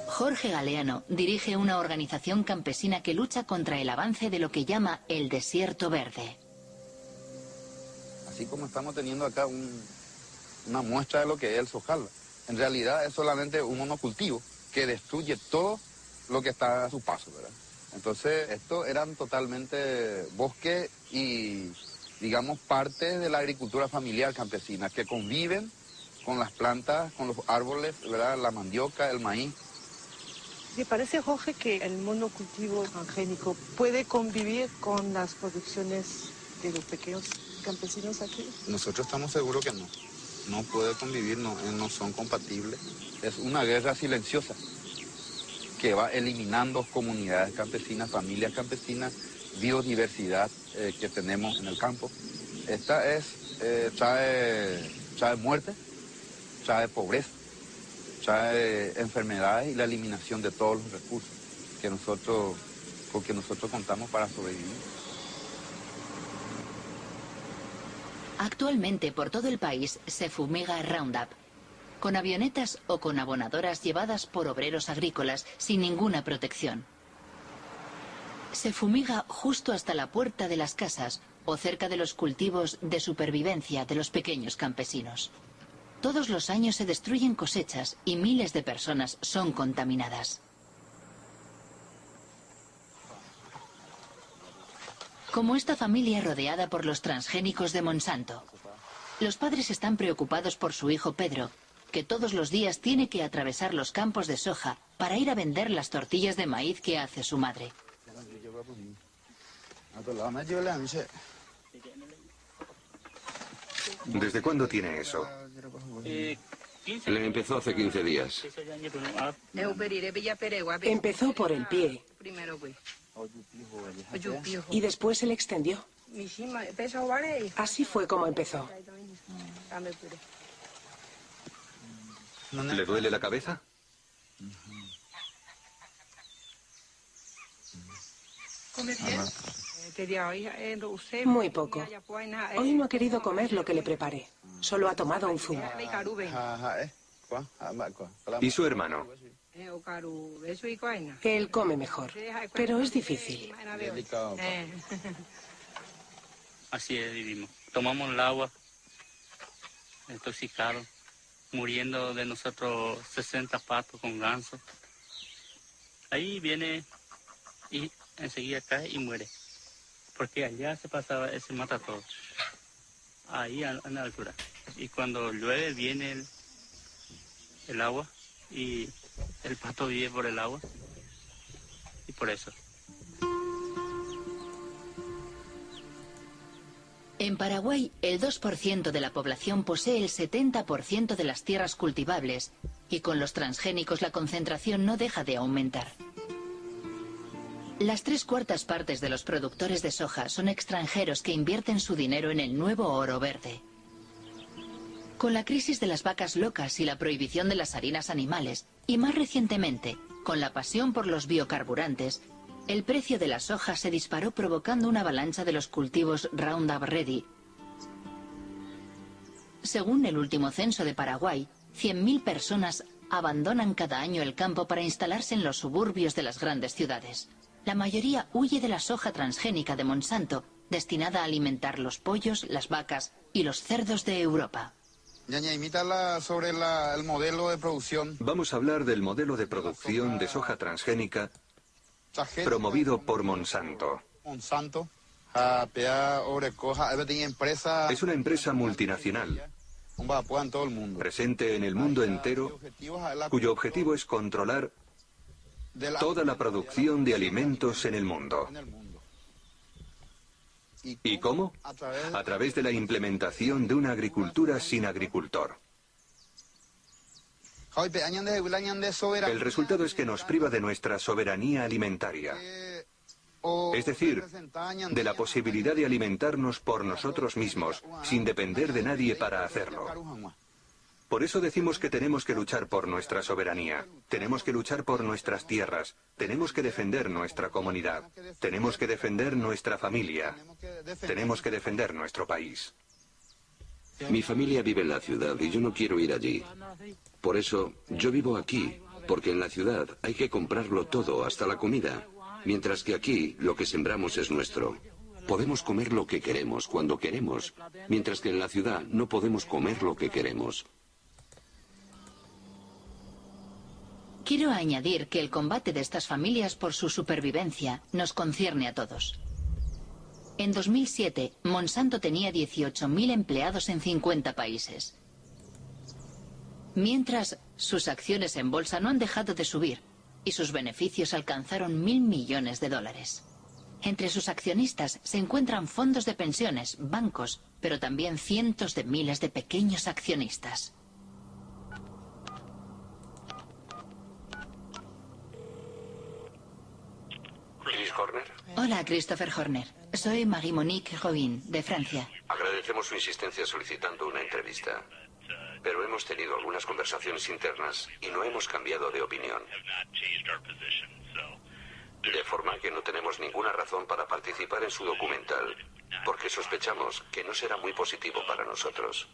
Jorge Galeano dirige una organización campesina que lucha contra el avance de lo que llama el desierto verde. Así como estamos teniendo acá una muestra de lo que es el sojal, en realidad es solamente un monocultivo que destruye todo lo que está a su paso, ¿verdad? Entonces, estos eran totalmente bosques y, digamos, parte de la agricultura familiar campesina, que conviven con las plantas, con los árboles, ¿verdad? La mandioca, el maíz. ¿Le parece, Jorge, que el monocultivo transgénico puede convivir con las producciones de los pequeños campesinos aquí? Nosotros estamos seguros que no. No puede convivir, no son compatibles. Es una guerra silenciosa que va eliminando comunidades campesinas, familias campesinas, biodiversidad que tenemos en el campo. Esta trae muerte, trae pobreza, trae enfermedades y la eliminación de todos los recursos con que nosotros contamos para sobrevivir. Actualmente por todo el país se fumiga Roundup, con avionetas o con abonadoras llevadas por obreros agrícolas sin ninguna protección. Se fumiga justo hasta la puerta de las casas o cerca de los cultivos de supervivencia de los pequeños campesinos. Todos los años se destruyen cosechas y miles de personas son contaminadas. Como esta familia rodeada por los transgénicos de Monsanto. Los padres están preocupados por su hijo Pedro, que todos los días tiene que atravesar los campos de soja para ir a vender las tortillas de maíz que hace su madre. ¿Desde cuándo tiene eso? Le empezó hace 15 días. Empezó por el pie. Y después se le extendió. Así fue como empezó. ¿Le duele la cabeza? Muy poco. Hoy no ha querido comer lo que le preparé. Solo ha tomado un zumo. ¿Y su hermano? Él come mejor, pero es difícil. Así es, vivimos. Tomamos el agua, intoxicados, muriendo de nosotros 60 patos con ganso. Ahí viene y enseguida cae y muere. Porque allá se mata todo. Ahí en la altura. Y cuando llueve viene el agua y el pato vive por el agua. Y por eso. En Paraguay, el 2% de la población posee el 70% de las tierras cultivables y con los transgénicos la concentración no deja de aumentar. Las 3/4 partes de los productores de soja son extranjeros que invierten su dinero en el nuevo oro verde. Con la crisis de las vacas locas y la prohibición de las harinas animales, y más recientemente, con la pasión por los biocarburantes, el precio de la soja se disparó provocando una avalancha de los cultivos Roundup Ready. Según el último censo de Paraguay, 100.000 personas abandonan cada año el campo para instalarse en los suburbios de las grandes ciudades. La mayoría huye de la soja transgénica de Monsanto, destinada a alimentar los pollos, las vacas y los cerdos de Europa. Ñaña, imítala sobre el modelo de producción. Vamos a hablar del modelo de producción de soja transgénica promovido por Monsanto. Monsanto, es una empresa multinacional presente en el mundo entero, cuyo objetivo es controlar toda la producción de alimentos en el mundo. ¿Y cómo? A través de la implementación de una agricultura sin agricultor. El resultado es que nos priva de nuestra soberanía alimentaria. Es decir, de la posibilidad de alimentarnos por nosotros mismos, sin depender de nadie para hacerlo. Por eso decimos que tenemos que luchar por nuestra soberanía, tenemos que luchar por nuestras tierras, tenemos que defender nuestra comunidad, tenemos que defender nuestra familia, tenemos que defender nuestro país. Mi familia vive en la ciudad y yo no quiero ir allí. Por eso, yo vivo aquí, porque en la ciudad hay que comprarlo todo, hasta la comida, mientras que aquí lo que sembramos es nuestro. Podemos comer lo que queremos, cuando queremos, mientras que en la ciudad no podemos comer lo que queremos. Quiero añadir que el combate de estas familias por su supervivencia nos concierne a todos. En 2007, Monsanto tenía 18.000 empleados en 50 países. Mientras, sus acciones en bolsa no han dejado de subir y sus beneficios alcanzaron $1.000 millones. Entre sus accionistas se encuentran fondos de pensiones, bancos, pero también cientos de miles de pequeños accionistas. ¿Chris Horner? Hola, Christopher Horner. Soy Marie-Monique Robin, de Francia. Agradecemos su insistencia solicitando una entrevista. Pero hemos tenido algunas conversaciones internas y no hemos cambiado de opinión. De forma que no tenemos ninguna razón para participar en su documental, porque sospechamos que no será muy positivo para nosotros.